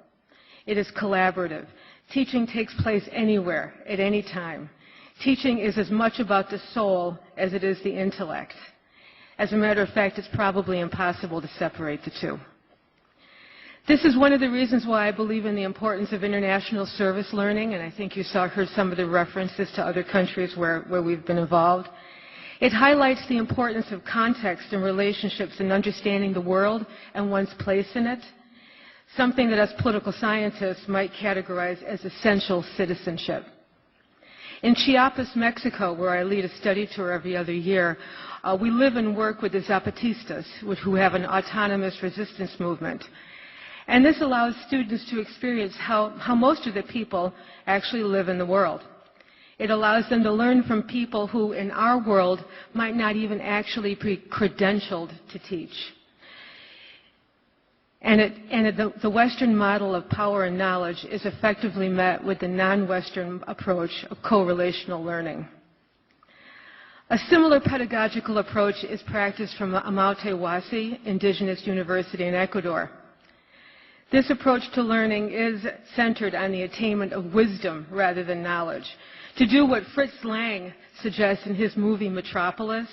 It is collaborative. Teaching takes place anywhere, at any time. Teaching is as much about the soul as it is the intellect. As a matter of fact, it's probably impossible to separate the two. This is one of the reasons why I believe in the importance of international service learning, and I think you heard some of the references to other countries where we've been involved. It highlights the importance of context and relationships and understanding the world and one's place in it, something that us political scientists might categorize as essential citizenship. In Chiapas, Mexico, where I lead a study tour every other year, we live and work with the Zapatistas, who have an autonomous resistance movement. And this allows students to experience how most of the people actually live in the world. It allows them to learn from people who, in our world, might not even actually be credentialed to teach. And the Western model of power and knowledge is effectively met with the non-Western approach of co-relational learning. A similar pedagogical approach is practiced from Amaute Huasi Indigenous University in Ecuador. This approach to learning is centered on the attainment of wisdom rather than knowledge. To do what Fritz Lang suggests in his movie Metropolis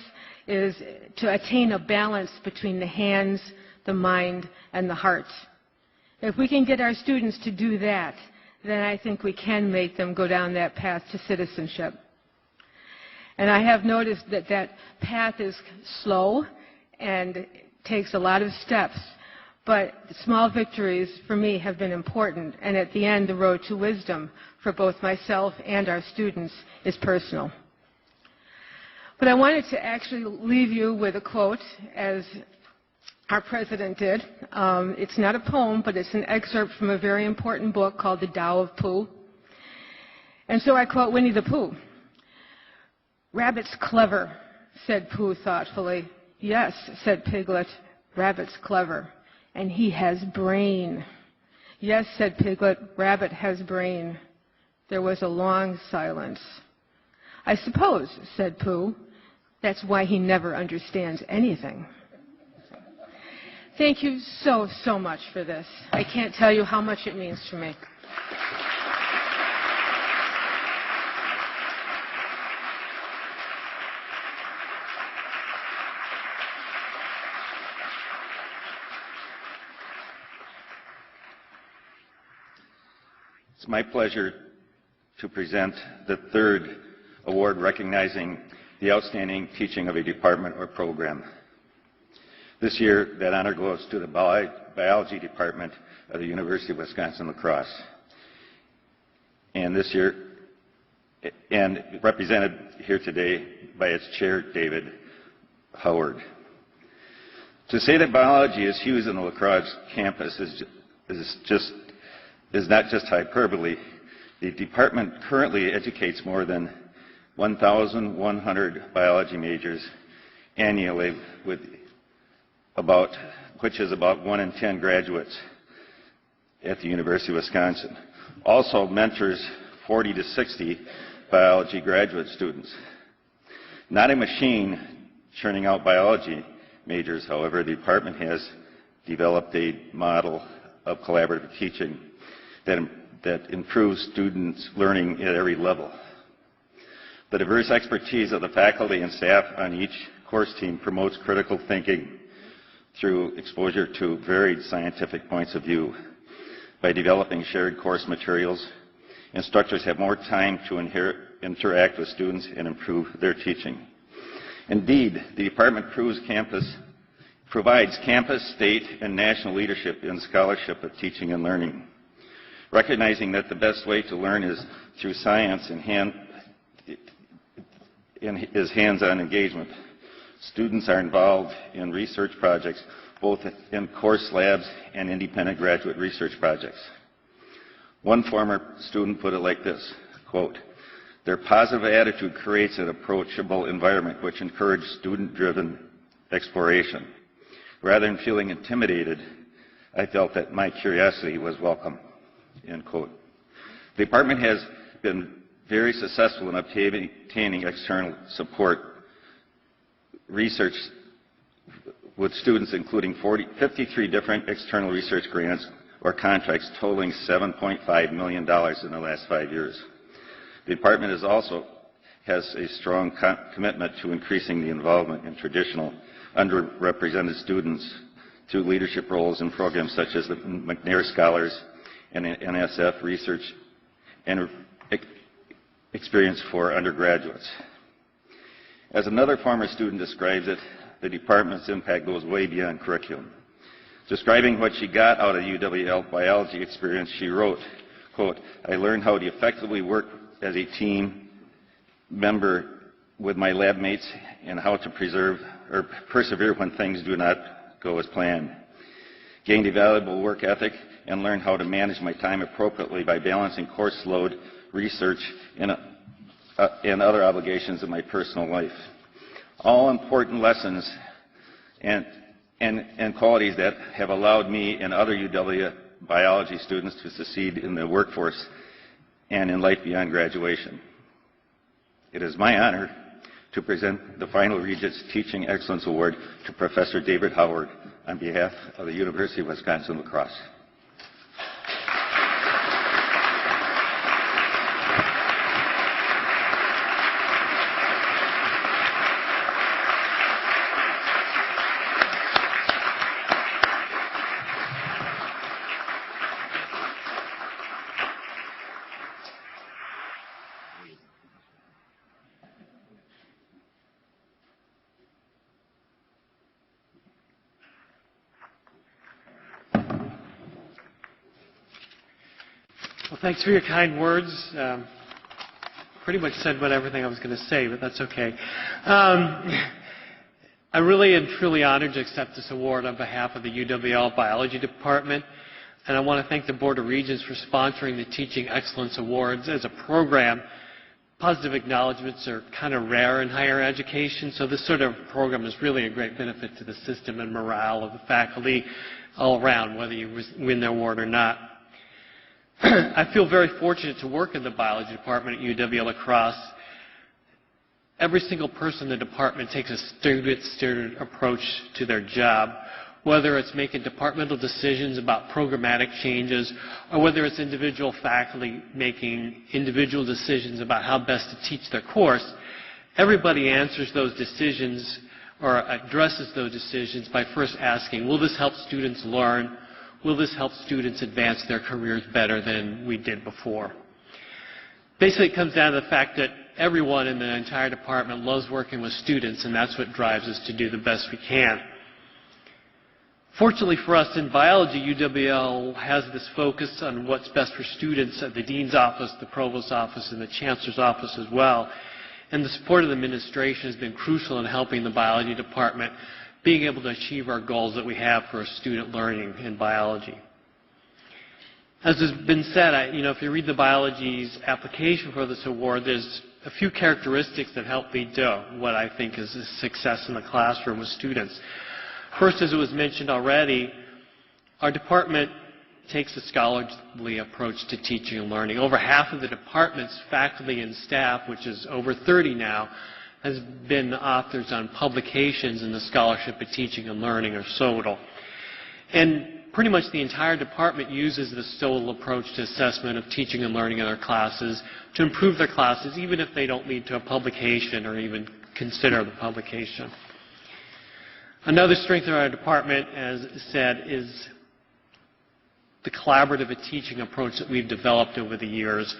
is to attain a balance between the hands, the mind, and the heart. If we can get our students to do that, then I think we can make them go down that path to citizenship. And I have noticed that that path is slow and takes a lot of steps, but small victories for me have been important, and at the end the road to wisdom for both myself and our students is personal. But I wanted to actually leave you with a quote, as our president did. It's not a poem, but it's an excerpt from a very important book called The Tao of Pooh. And so I quote Winnie the Pooh. "Rabbit's clever," said Pooh thoughtfully. "Yes," said Piglet, "Rabbit's clever. And he has brain." "Yes," said Piglet, "Rabbit has brain." There was a long silence. "I suppose," said Pooh, "that's why he never understands anything." Thank you so, so much for this. I can't tell you how much it means to me. It's my pleasure to present the third award recognizing the outstanding teaching of a department or program. This year, that honor goes to the biology department of the University of Wisconsin-La Crosse. And this year, and represented here today by its chair, David Howard. To say that biology is huge in the La Crosse campus is not just hyperbole. The department currently educates more than 1,100 biology majors annually, which is about 1 in 10 graduates at the University of Wisconsin. Also mentors 40 to 60 biology graduate students. Not a machine churning out biology majors, however, the department has developed a model of collaborative teaching that improves students' learning at every level. The diverse expertise of the faculty and staff on each course team promotes critical thinking through exposure to varied scientific points of view. By developing shared course materials, instructors have more time to interact with students and improve their teaching. Indeed, the department provides campus, state, and national leadership in scholarship of teaching and learning. Recognizing that the best way to learn is through science and hands-on engagement, students are involved in research projects, both in course labs and independent graduate research projects. One former student put it like this, quote, "Their positive attitude creates an approachable environment which encourages student-driven exploration. Rather than feeling intimidated, I felt that my curiosity was welcome." End quote. The department has been very successful in obtaining external support research with students, including 53 different external research grants or contracts totaling $7.5 million in the last 5 years. The department has a strong commitment to increasing the involvement in traditional underrepresented students through leadership roles in programs such as the McNair Scholars and NSF Research and Experience for undergraduates. As another former student describes it, the department's impact goes way beyond curriculum. Describing what she got out of UW biology experience, she wrote, quote, "I learned how to effectively work as a team member with my lab mates and how to persevere when things do not go as planned. Gained a valuable work ethic and learned how to manage my time appropriately by balancing course load, research, and other obligations in my personal life. All important lessons and qualities that have allowed me and other UW biology students to succeed in the workforce and in life beyond graduation. It is my honor to present the final Regents Teaching Excellence Award to Professor David Howard on behalf of the University of Wisconsin-La Crosse." Thanks for your kind words. Pretty much said what everything I was going to say, but that's okay. I really am truly honored to accept this award on behalf of the UWL Biology Department, and I want to thank the Board of Regents for sponsoring the Teaching Excellence Awards as a program. Positive acknowledgments are kind of rare in higher education, so this sort of program is really a great benefit to the system and morale of the faculty all around, whether you win the award or not. I feel very fortunate to work in the biology department at UW-La Crosse. Every single person in the department takes a student-centered approach to their job, whether it's making departmental decisions about programmatic changes or whether it's individual faculty making individual decisions about how best to teach their course. Everybody answers those decisions or addresses those decisions by first asking, will this help students learn? Will this help students advance their careers better than we did before? Basically, it comes down to the fact that everyone in the entire department loves working with students, and that's what drives us to do the best we can. Fortunately for us in biology, UWL has this focus on what's best for students at the dean's office, the provost's office, and the chancellor's office as well. And the support of the administration has been crucial in helping the biology department being able to achieve our goals that we have for student learning in biology. As has been said, if you read the biology's application for this award, there's a few characteristics that help lead to what I think is a success in the classroom with students. First, as it was mentioned already, our department takes a scholarly approach to teaching and learning. Over half of the department's faculty and staff, which is over 30 now, has been authors on publications in the Scholarship of Teaching and Learning, or SOTL. And pretty much the entire department uses the SOTL approach to assessment of teaching and learning in their classes to improve their classes, even if they don't lead to a publication or even consider the publication. Another strength of our department, as said, is the collaborative teaching approach that we've developed over the years.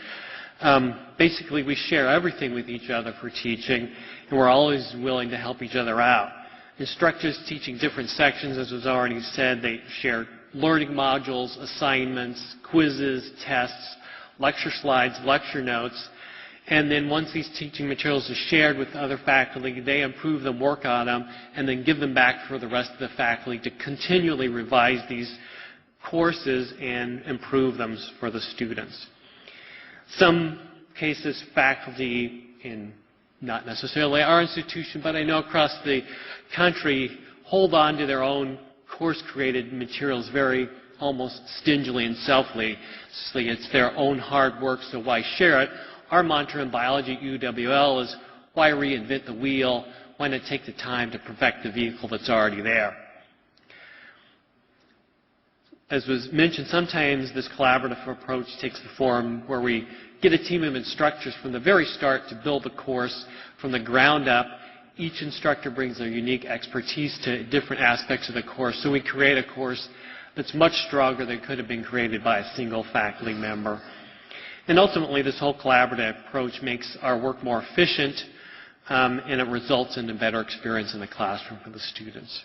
Basically, we share everything with each other for teaching, and we're always willing to help each other out. Instructors teaching different sections, as was already said, they share learning modules, assignments, quizzes, tests, lecture slides, lecture notes, and then once these teaching materials are shared with other faculty, they improve them, work on them, and then give them back for the rest of the faculty to continually revise these courses and improve them for the students. Some cases, faculty in not necessarily our institution, but I know across the country, hold on to their own course-created materials very almost stingily and selfishly. It's their own hard work, so why share it? Our mantra in biology at UWL is, why reinvent the wheel? Why not take the time to perfect the vehicle that's already there? As was mentioned, sometimes this collaborative approach takes the form where we get a team of instructors from the very start to build the course from the ground up. Each instructor brings their unique expertise to different aspects of the course, so we create a course that's much stronger than could have been created by a single faculty member. And ultimately, this whole collaborative approach makes our work more efficient, and it results in a better experience in the classroom for the students.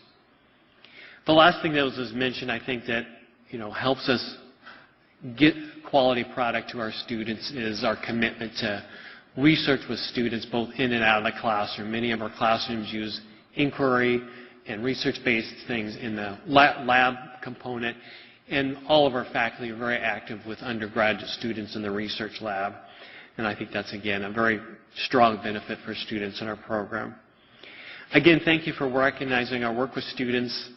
The last thing that was mentioned, I think that helps us get quality product to our students is our commitment to research with students both in and out of the classroom. Many of our classrooms use inquiry and research-based things in the lab component, and all of our faculty are very active with undergraduate students in the research lab. And I think that's, again, a very strong benefit for students in our program. Again, thank you for recognizing our work with students.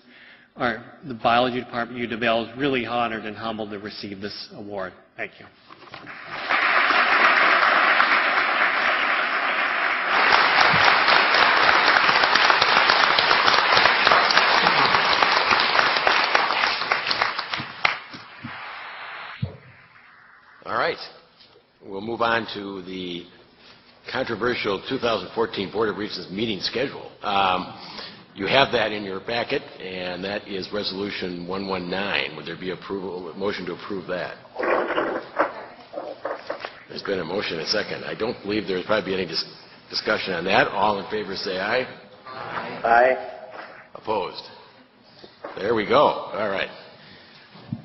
The biology department at UW is really honored and humbled to receive this award. Thank you. All right. We'll move on to the controversial 2014 Board of Regents meeting schedule. You have that in your packet, and that is Resolution 119. Would there be a motion to approve that? There's been a motion and a second. I don't believe there's probably any discussion on that. All in favor say aye. Aye. Opposed? There we go. All right.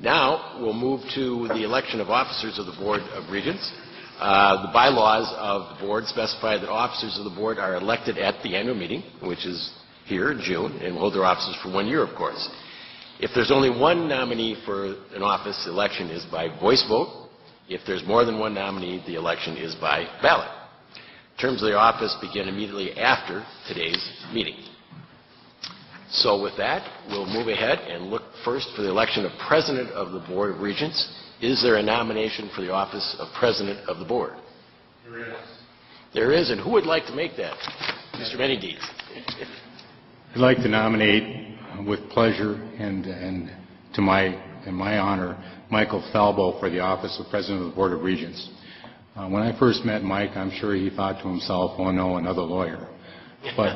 Now, we'll move to the election of officers of the Board of Regents. The bylaws of the board specify that officers of the board are elected at the annual meeting, which is here in June, and will hold their offices for 1 year, of course. If there's only one nominee for an office, the election is by voice vote. If there's more than one nominee, the election is by ballot. Terms of the office begin immediately after today's meeting. So with that, we'll move ahead and look first for the election of President of the Board of Regents. Is there a nomination for the office of President of the Board? There is. There is, and who would like to make that? Mr. Manydeeds. I'd like to nominate with pleasure and to my honor, Michael Falbo for the office of President of the Board of Regents. When I first met Mike, I'm sure he thought to himself, oh no, another lawyer. But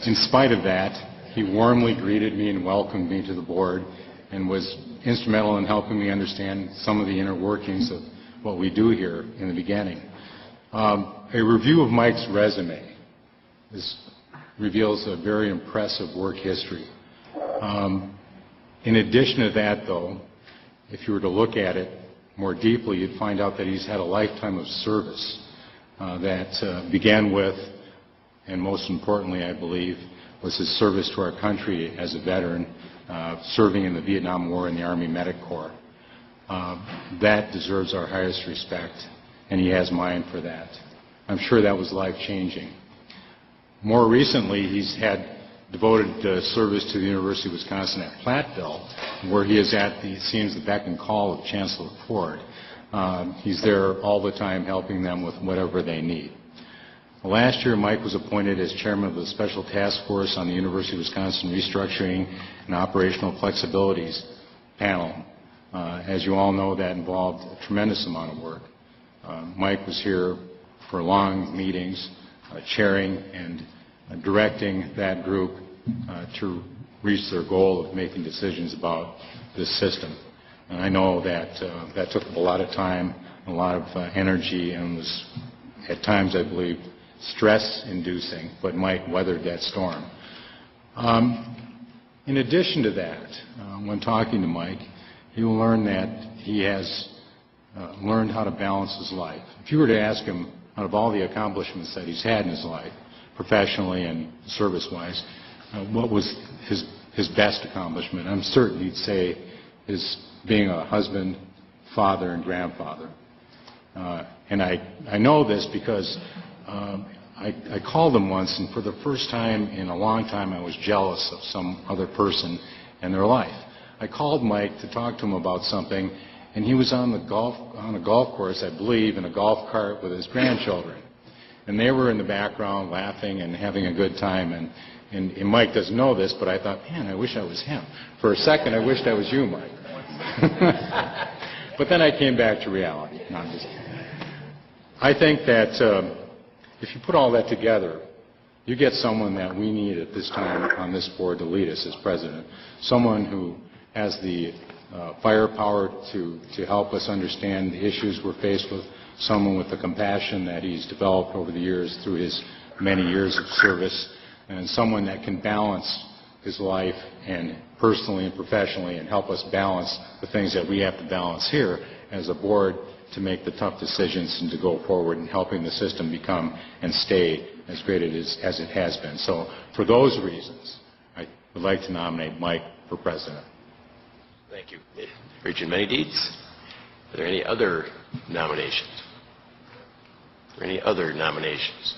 in spite of that, he warmly greeted me and welcomed me to the board and was instrumental in helping me understand some of the inner workings of what we do here in the beginning. A review of Mike's resume reveals a very impressive work history. In addition to that, though, if you were to look at it more deeply, you'd find out that he's had a lifetime of service that began with, and most importantly, I believe, was his service to our country as a veteran, serving in the Vietnam War in the Army Medic Corps. That deserves our highest respect, and he has mine for that. I'm sure that was life-changing. More recently, he's had devoted service to the University of Wisconsin at Platteville, where he is at the seems the beck and call of Chancellor Ford. He's there all the time helping them with whatever they need. Last year, Mike was appointed as chairman of the Special Task Force on the University of Wisconsin Restructuring and Operational Flexibilities panel. As you all know, that involved a tremendous amount of work. Mike was here for long meetings, chairing and directing that group to reach their goal of making decisions about this system. And I know that that took a lot of time, a lot of energy, and was at times, I believe, stress-inducing, but Mike weathered that storm. In addition to that, when talking to Mike, you will learn that he has learned how to balance his life. If you were to ask him, out of all the accomplishments that he's had in his life, professionally and service-wise, what was his best accomplishment? I'm certain he'd say his being a husband, father, and grandfather. And I know this because I called him once, and for the first time in a long time, I was jealous of some other person in their life. I called Mike to talk to him about something, and he was on a golf course, I believe, in a golf cart with his grandchildren. And they were in the background laughing and having a good time. And Mike doesn't know this, but I thought, man, I wish I was him. For a second, I wished I was you, Mike. But then I came back to reality. No, I'm just kidding. I think that if you put all that together, you get someone that we need at this time on this board to lead us as president, someone who has the firepower to help us understand the issues we're faced with, someone with the compassion that he's developed over the years through his many years of service, and someone that can balance his life and personally and professionally and help us balance the things that we have to balance here as a board to make the tough decisions and to go forward in helping the system become and stay as great as it has been. So for those reasons, I would like to nominate Mike for president. Thank you. Regent Manydeeds, are there any other nominations? Are there any other nominations?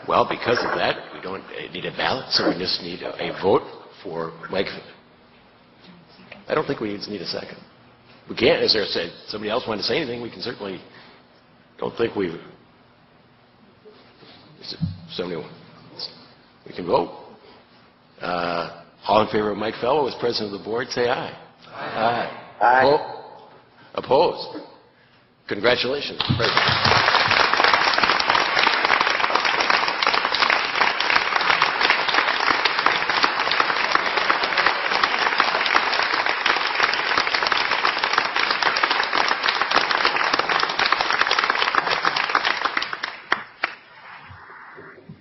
Well, because of that, we don't need a ballot, so we just need a vote for Mike. I don't think we need a second. We can't. Is there somebody else want to say anything? We can certainly. Don't think we. Is it somebody? We can vote. All in favor of Mike Fellow as president of the board, say aye. Aye. Aye. Opposed? Congratulations, President.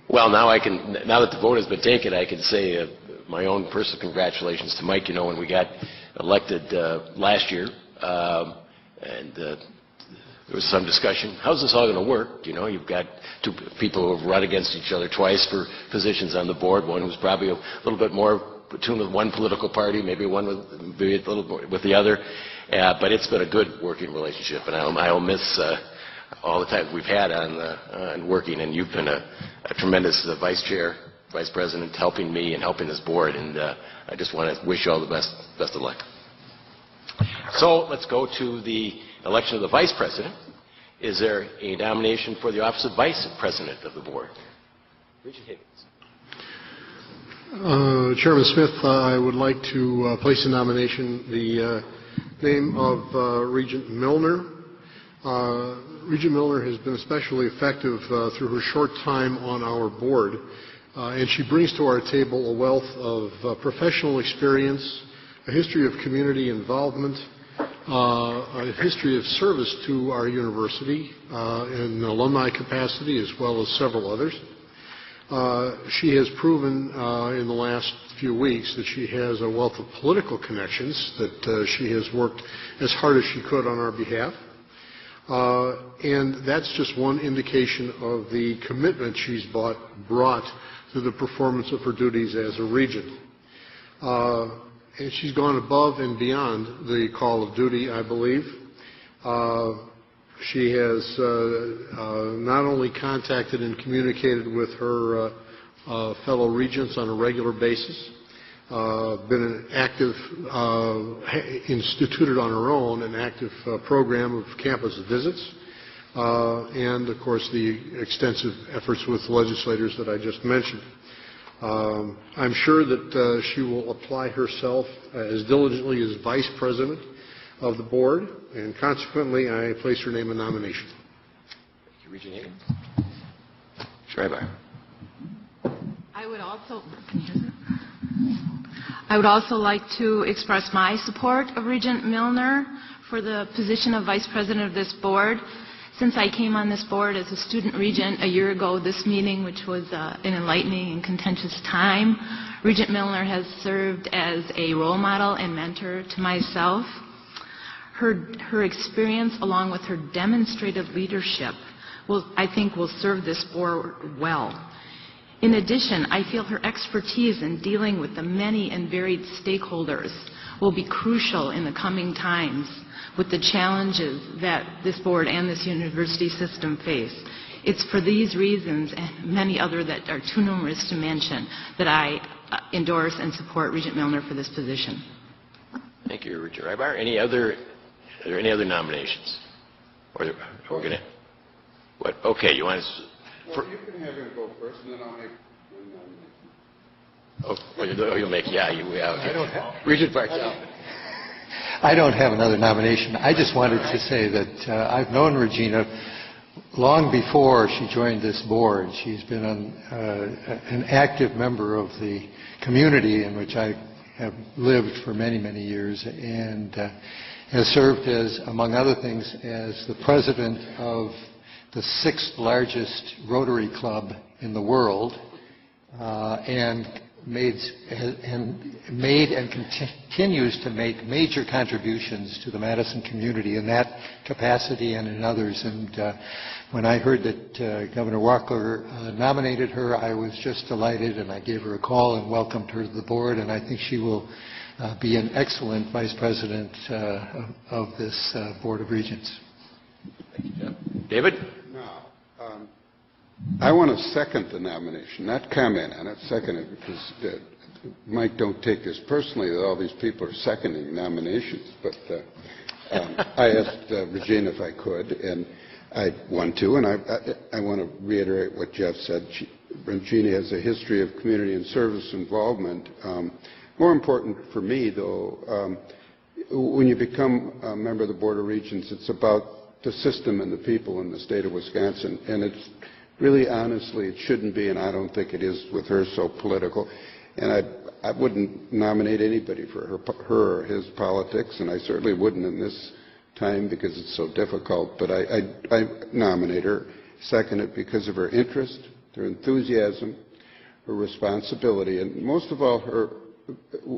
Well, now that the vote has been taken, I can say my own personal congratulations to Mike. You know, when we got elected last year, and there was some discussion, how's this all going to work? You know, you've got two people who have run against each other twice for positions on the board, one who's probably a little bit more attuned with one political party, maybe one with, maybe a little more with the other, but it's been a good working relationship, and I'll miss all the time we've had on working, and you've been a tremendous vice president, helping me and helping this board, and I just want to wish you all the best of luck. So let's go to the election of the vice president. Is there a nomination for the office of vice president of the board? Regent Higgins. Chairman Smith, I would like to place in nomination the name of Regent Milner. Regent Milner has been especially effective through her short time on our board, and she brings to our table a wealth of professional experience, a history of community involvement, a history of service to our university in alumni capacity as well as several others. She has proven in the last few weeks that she has a wealth of political connections, that she has worked as hard as she could on our behalf. And that's just one indication of the commitment she's brought to the performance of her duties as a regent. And she's gone above and beyond the call of duty, I believe. She has not only contacted and communicated with her fellow regents on a regular basis, been an active, instituted on her own, an active program of campus visits, and of course the extensive efforts with legislators that I just mentioned. I'm sure that she will apply herself as diligently as vice president of the board, and consequently I place her name in nomination. Thank you, Regent Higgins. Schreiber. I would also like to express my support of Regent Milner for the position of vice president of this board. Since I came on this board as a student regent a year ago, this meeting, which was an enlightening and contentious time, Regent Milner has served as a role model and mentor to myself. Her experience, along with her demonstrated leadership, I think will serve this board well. In addition, I feel her expertise in dealing with the many and varied stakeholders will be crucial in the coming times with the challenges that this board and this university system face. It's for these reasons and many other that are too numerous to mention that I endorse and support Regent Milner for this position. Thank you, Regent Schreiber. Are there any other nominations? Or are we going to? What? Okay, you want to? Well, you can have him go first, and then I'll make one nomination. Oh, you'll make, okay. I don't have, Regent Bartel. I don't have another nomination. I just wanted to say that I've known Regina long before she joined this board. She's been an active member of the community in which I have lived for many, many years, and has served as, among other things, as the president of the 6th largest Rotary Club in the world, and made and continues to make major contributions to the Madison community in that capacity and in others. And when I heard that Governor Walker nominated her, I was just delighted, and I gave her a call and welcomed her to the board, and I think she will be an excellent vice president of this Board of Regents. Thank you, Jeff. David? I want to second the nomination, not comment on it, second it, because Mike, don't take this personally that all these people are seconding nominations, but I asked Regina if I could, and I want to, and I want to reiterate what Jeff said. Regina has a history of community and service involvement. More important for me, though, when you become a member of the Board of Regents, it's about the system and the people in the state of Wisconsin, and it's really, honestly, it shouldn't be, and I don't think it is with her, so political. And I wouldn't nominate anybody for her or his politics, and I certainly wouldn't in this time because it's so difficult. But I nominate her, second it, because of her interest, her enthusiasm, her responsibility, and most of all, her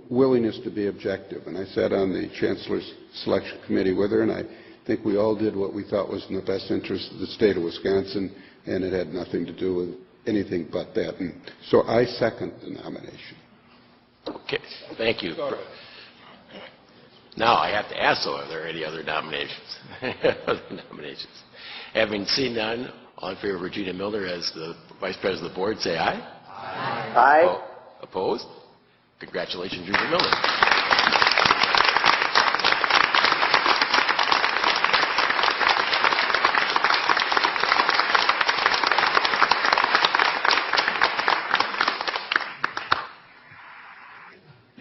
willingness to be objective. And I sat on the Chancellor's Selection Committee with her, and I think we all did what we thought was in the best interest of the state of Wisconsin, and it had nothing to do with anything but that. And so I second the nomination. Okay, thank you. Now I have to ask, though, are there any other nominations? Having seen none, all in favor of Regina Milner as the Vice President of the Board, say aye. Aye. Aye. Opposed? Congratulations, Regina Milner.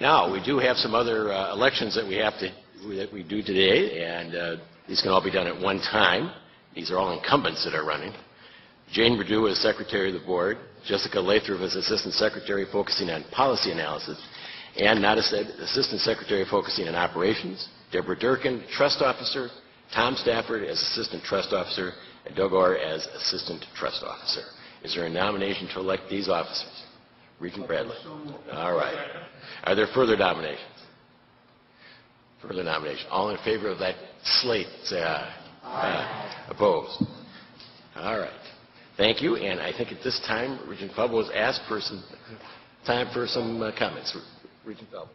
Now, we do have some other elections that we do today, and these can all be done at one time. These are all incumbents that are running. Jane Perdue as Secretary of the Board, Jessica Lathrop as Assistant Secretary focusing on policy analysis, Ann Nottestead, Assistant Secretary focusing on operations, Deborah Durkin, Trust Officer, Tom Stafford as Assistant Trust Officer, and Doug Orr as Assistant Trust Officer. Is there a nomination to elect these officers? Regent Bradley. All right. Are there further nominations? Further nomination. All in favor of that slate, say aye. Aye. Opposed? All right. Thank you. And I think at this time, Regent Felbo has asked for some time for some comments. Regent Felbo.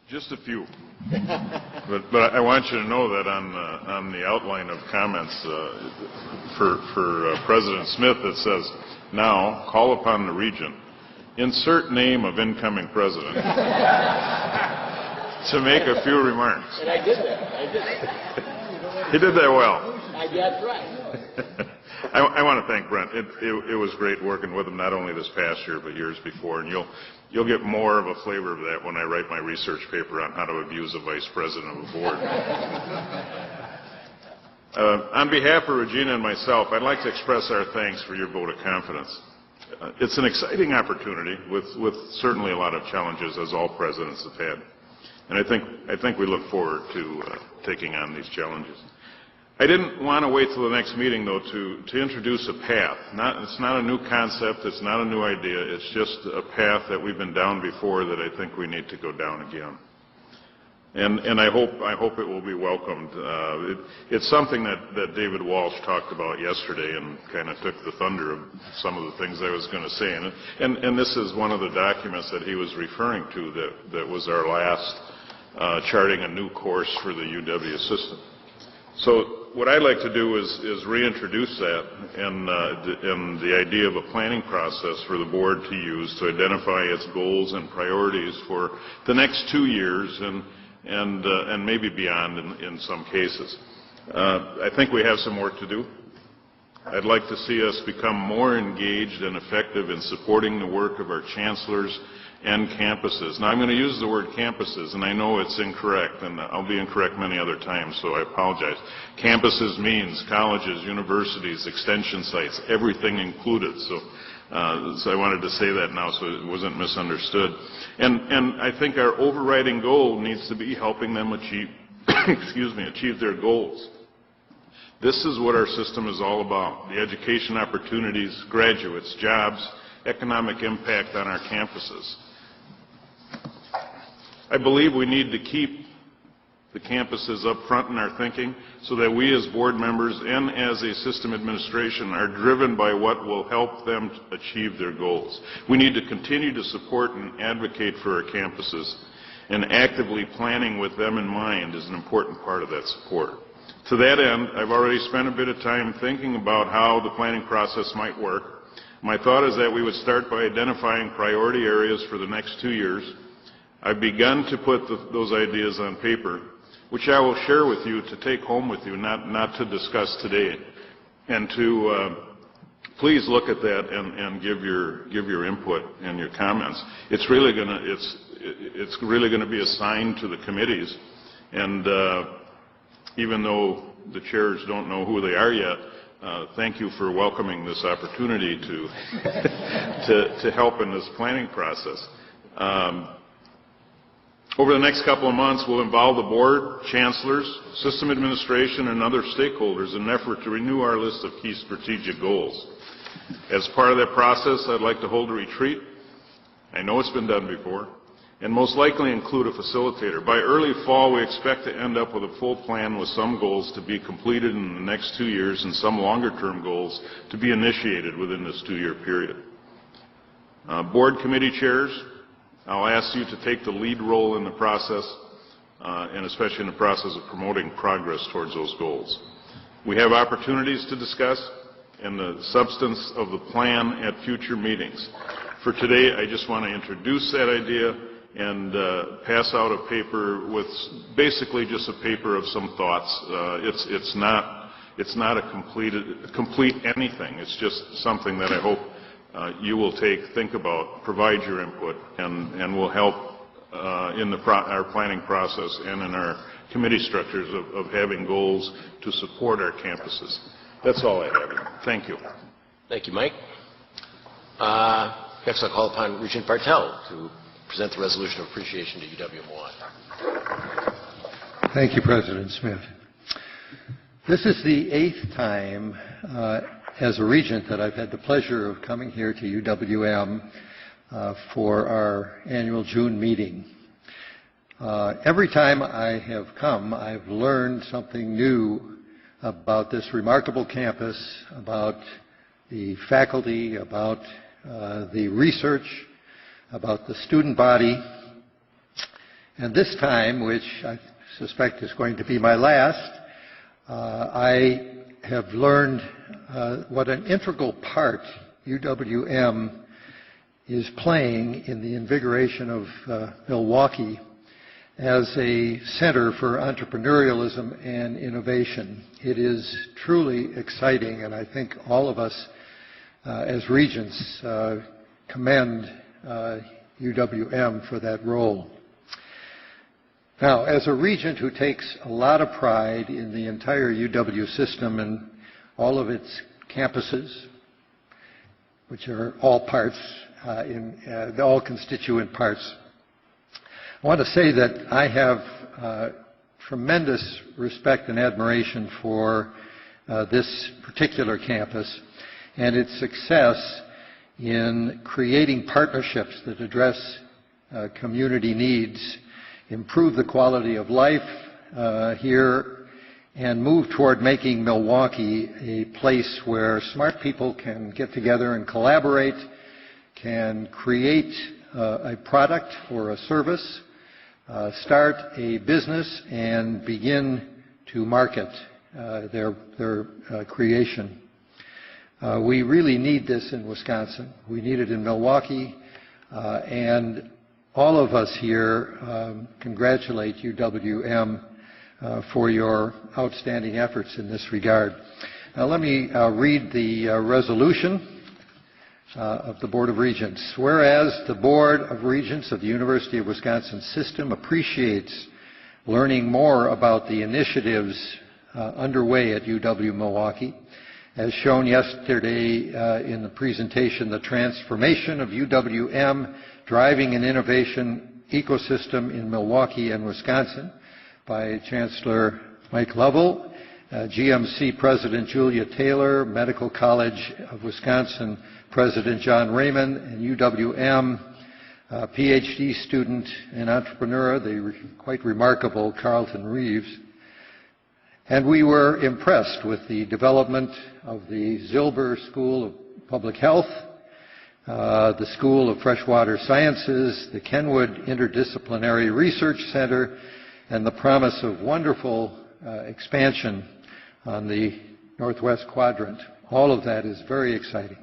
Just a few. but I want you to know that on the outline of comments for President Smith, it says, now call upon the Regent. Insert name of incoming president to make a few remarks. And I did that. He did that well. That's right. I want to thank Brent. It was great working with him, not only this past year, but years before. And you'll get more of a flavor of that when I write my research paper on how to abuse a vice president of a board. On behalf of Regina and myself, I'd like to express our thanks for your vote of confidence. It's an exciting opportunity with certainly a lot of challenges, as all presidents have had. And I think we look forward to taking on these challenges. I didn't want to wait till the next meeting, though, to introduce a path. It's not a new concept. It's not a new idea. It's just a path that we've been down before that I think we need to go down again. And I hope it will be welcomed. It's something that David Walsh talked about yesterday and kind of took the thunder of some of the things I was going to say. And this is one of the documents that he was referring to that was our last charting a new course for the UW system. So what I'd like to do is reintroduce that and the idea of a planning process for the board to use to identify its goals and priorities for the next 2 years and maybe beyond in some cases. I think we have some work to do. I'd like to see us become more engaged and effective in supporting the work of our chancellors and campuses. Now, I'm going to use the word campuses, and I know it's incorrect, and I'll be incorrect many other times, so I apologize. Campuses means colleges, universities, extension sites, everything included. So I wanted to say that now so it wasn't misunderstood. And I think our overriding goal needs to be helping them achieve, achieve their goals. This is what our system is all about: the education opportunities, graduates, jobs, economic impact on our campuses. I believe we need to keep the campuses up front in our thinking so that we as board members and as a system administration are driven by what will help them achieve their goals. We need to continue to support and advocate for our campuses, and actively planning with them in mind is an important part of that support. To that end, I've already spent a bit of time thinking about how the planning process might work. My thought is that we would start by identifying priority areas for the next 2 years. I've begun to put those ideas on paper, which I will share with you to take home with you, not to discuss today, and to please look at that and give your input and your comments. It's really going to be assigned to the committees, and even though the chairs don't know who they are yet, thank you for welcoming this opportunity to help in this planning process. Over the next couple of months, we'll involve the board, chancellors, system administration, and other stakeholders in an effort to renew our list of key strategic goals. As part of that process, I'd like to hold a retreat. I know it's been done before. and most likely include a facilitator. By early fall, we expect to end up with a full plan with some goals to be completed in the next 2 years and some longer-term goals to be initiated within this 2-year period. Board committee chairs, I'll ask you to take the lead role in the process, and especially in the process of promoting progress towards those goals. We have opportunities to discuss and the substance of the plan at future meetings. For today, I just want to introduce that idea and pass out a paper with basically just a paper of some thoughts. It's not a complete anything. It's just something that I hope you will think about, provide your input, and will help in our planning process and in our committee structures of having goals to support our campuses. That's all I have. Thank you. Thank you, Mike. Next, I'll call upon Regent Bartel to present the resolution of appreciation to UW-Milwaukee. Thank you, President Smith. This is the 8th time as a regent that I've had the pleasure of coming here to UWM for our annual June meeting. Every time I have come, I've learned something new about this remarkable campus, about the faculty, about the research, about the student body. And this time, which I suspect is going to be my last, I have learned what an integral part UWM is playing in the invigoration of Milwaukee as a center for entrepreneurialism and innovation. It is truly exciting, and I think all of us as regents commend UWM for that role. Now, as a regent who takes a lot of pride in the entire UW system and all of its campuses, which are all parts, all constituent parts, I want to say that I have tremendous respect and admiration for this particular campus and its success in creating partnerships that address community needs, improve the quality of life here, and move toward making Milwaukee a place where smart people can get together and collaborate, can create a product or a service, start a business, and begin to market their creation. We really need this in Wisconsin. We need it in Milwaukee, and all of us here congratulate UWM for your outstanding efforts in this regard. Now let me read the resolution of the Board of Regents. Whereas the Board of Regents of the University of Wisconsin System appreciates learning more about the initiatives underway at UW-Milwaukee, as shown yesterday in the presentation, the transformation of UWM driving an innovation ecosystem in Milwaukee and Wisconsin by Chancellor Mike Lovell, GMC President Julia Taylor, Medical College of Wisconsin President John Raymond, and UWM PhD student and entrepreneur, the quite remarkable Carlton Reeves. And we were impressed with the development of the Zilber School of Public Health, the School of Freshwater Sciences, the Kenwood Interdisciplinary Research Center, and the promise of wonderful expansion on the Northwest Quadrant. All of that is very exciting.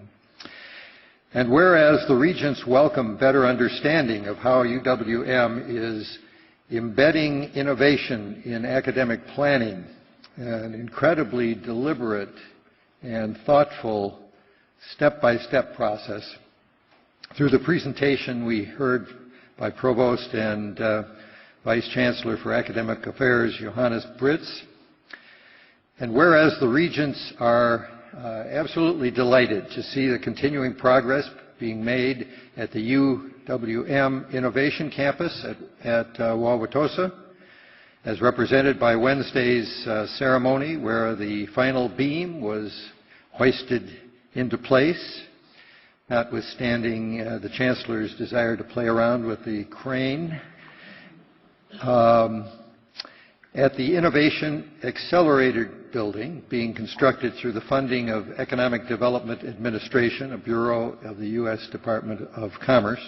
And whereas the Regents welcome better understanding of how UWM is embedding innovation in academic planning, an incredibly deliberate and thoughtful step-by-step process. Through the presentation we heard by Provost and Vice Chancellor for Academic Affairs, Johannes Britz. And whereas the Regents are absolutely delighted to see the continuing progress being made at the UWM Innovation Campus at Wauwatosa, as represented by Wednesday's ceremony where the final beam was hoisted into place. notwithstanding the Chancellor's desire to play around with the crane. At the Innovation Accelerator Building, being constructed through the funding of Economic Development Administration, a bureau of the U.S. Department of Commerce.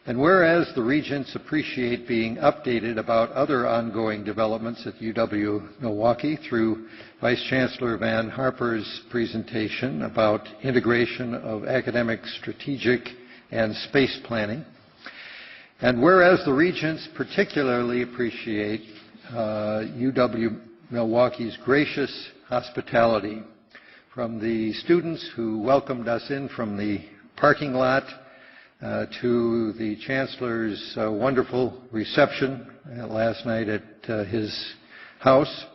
And whereas the Regents appreciate being updated about other ongoing developments at UW-Milwaukee through Vice Chancellor Van Harper's presentation about integration of academic, strategic, and space planning. And whereas the Regents particularly appreciate UW-Milwaukee's gracious hospitality from the students who welcomed us in from the parking lot to the Chancellor's wonderful reception last night at his house,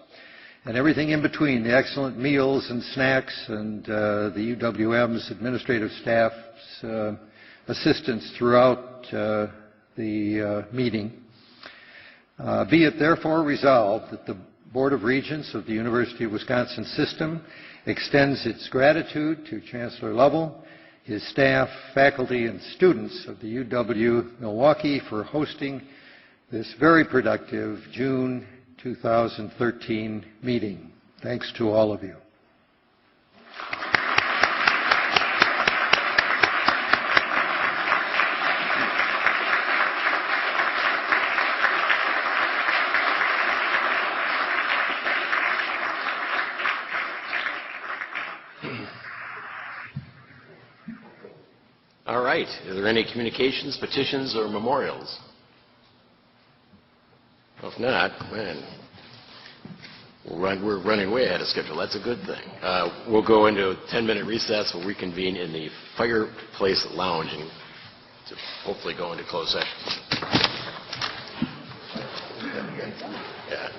and everything in between, the excellent meals and snacks and the UWM's administrative staff's assistance throughout the meeting. Be it therefore resolved that the Board of Regents of the University of Wisconsin System extends its gratitude to Chancellor Lovell, his staff, faculty, and students of the UW-Milwaukee for hosting this very productive June 2013 meeting. Thanks to all of you. All right. Are there any communications, petitions, or memorials? If not, man, we're running way ahead of schedule. That's a good thing. We'll go into a 10-minute recess. We'll reconvene in the Fireplace Lounge and to hopefully go into closed session. Yeah.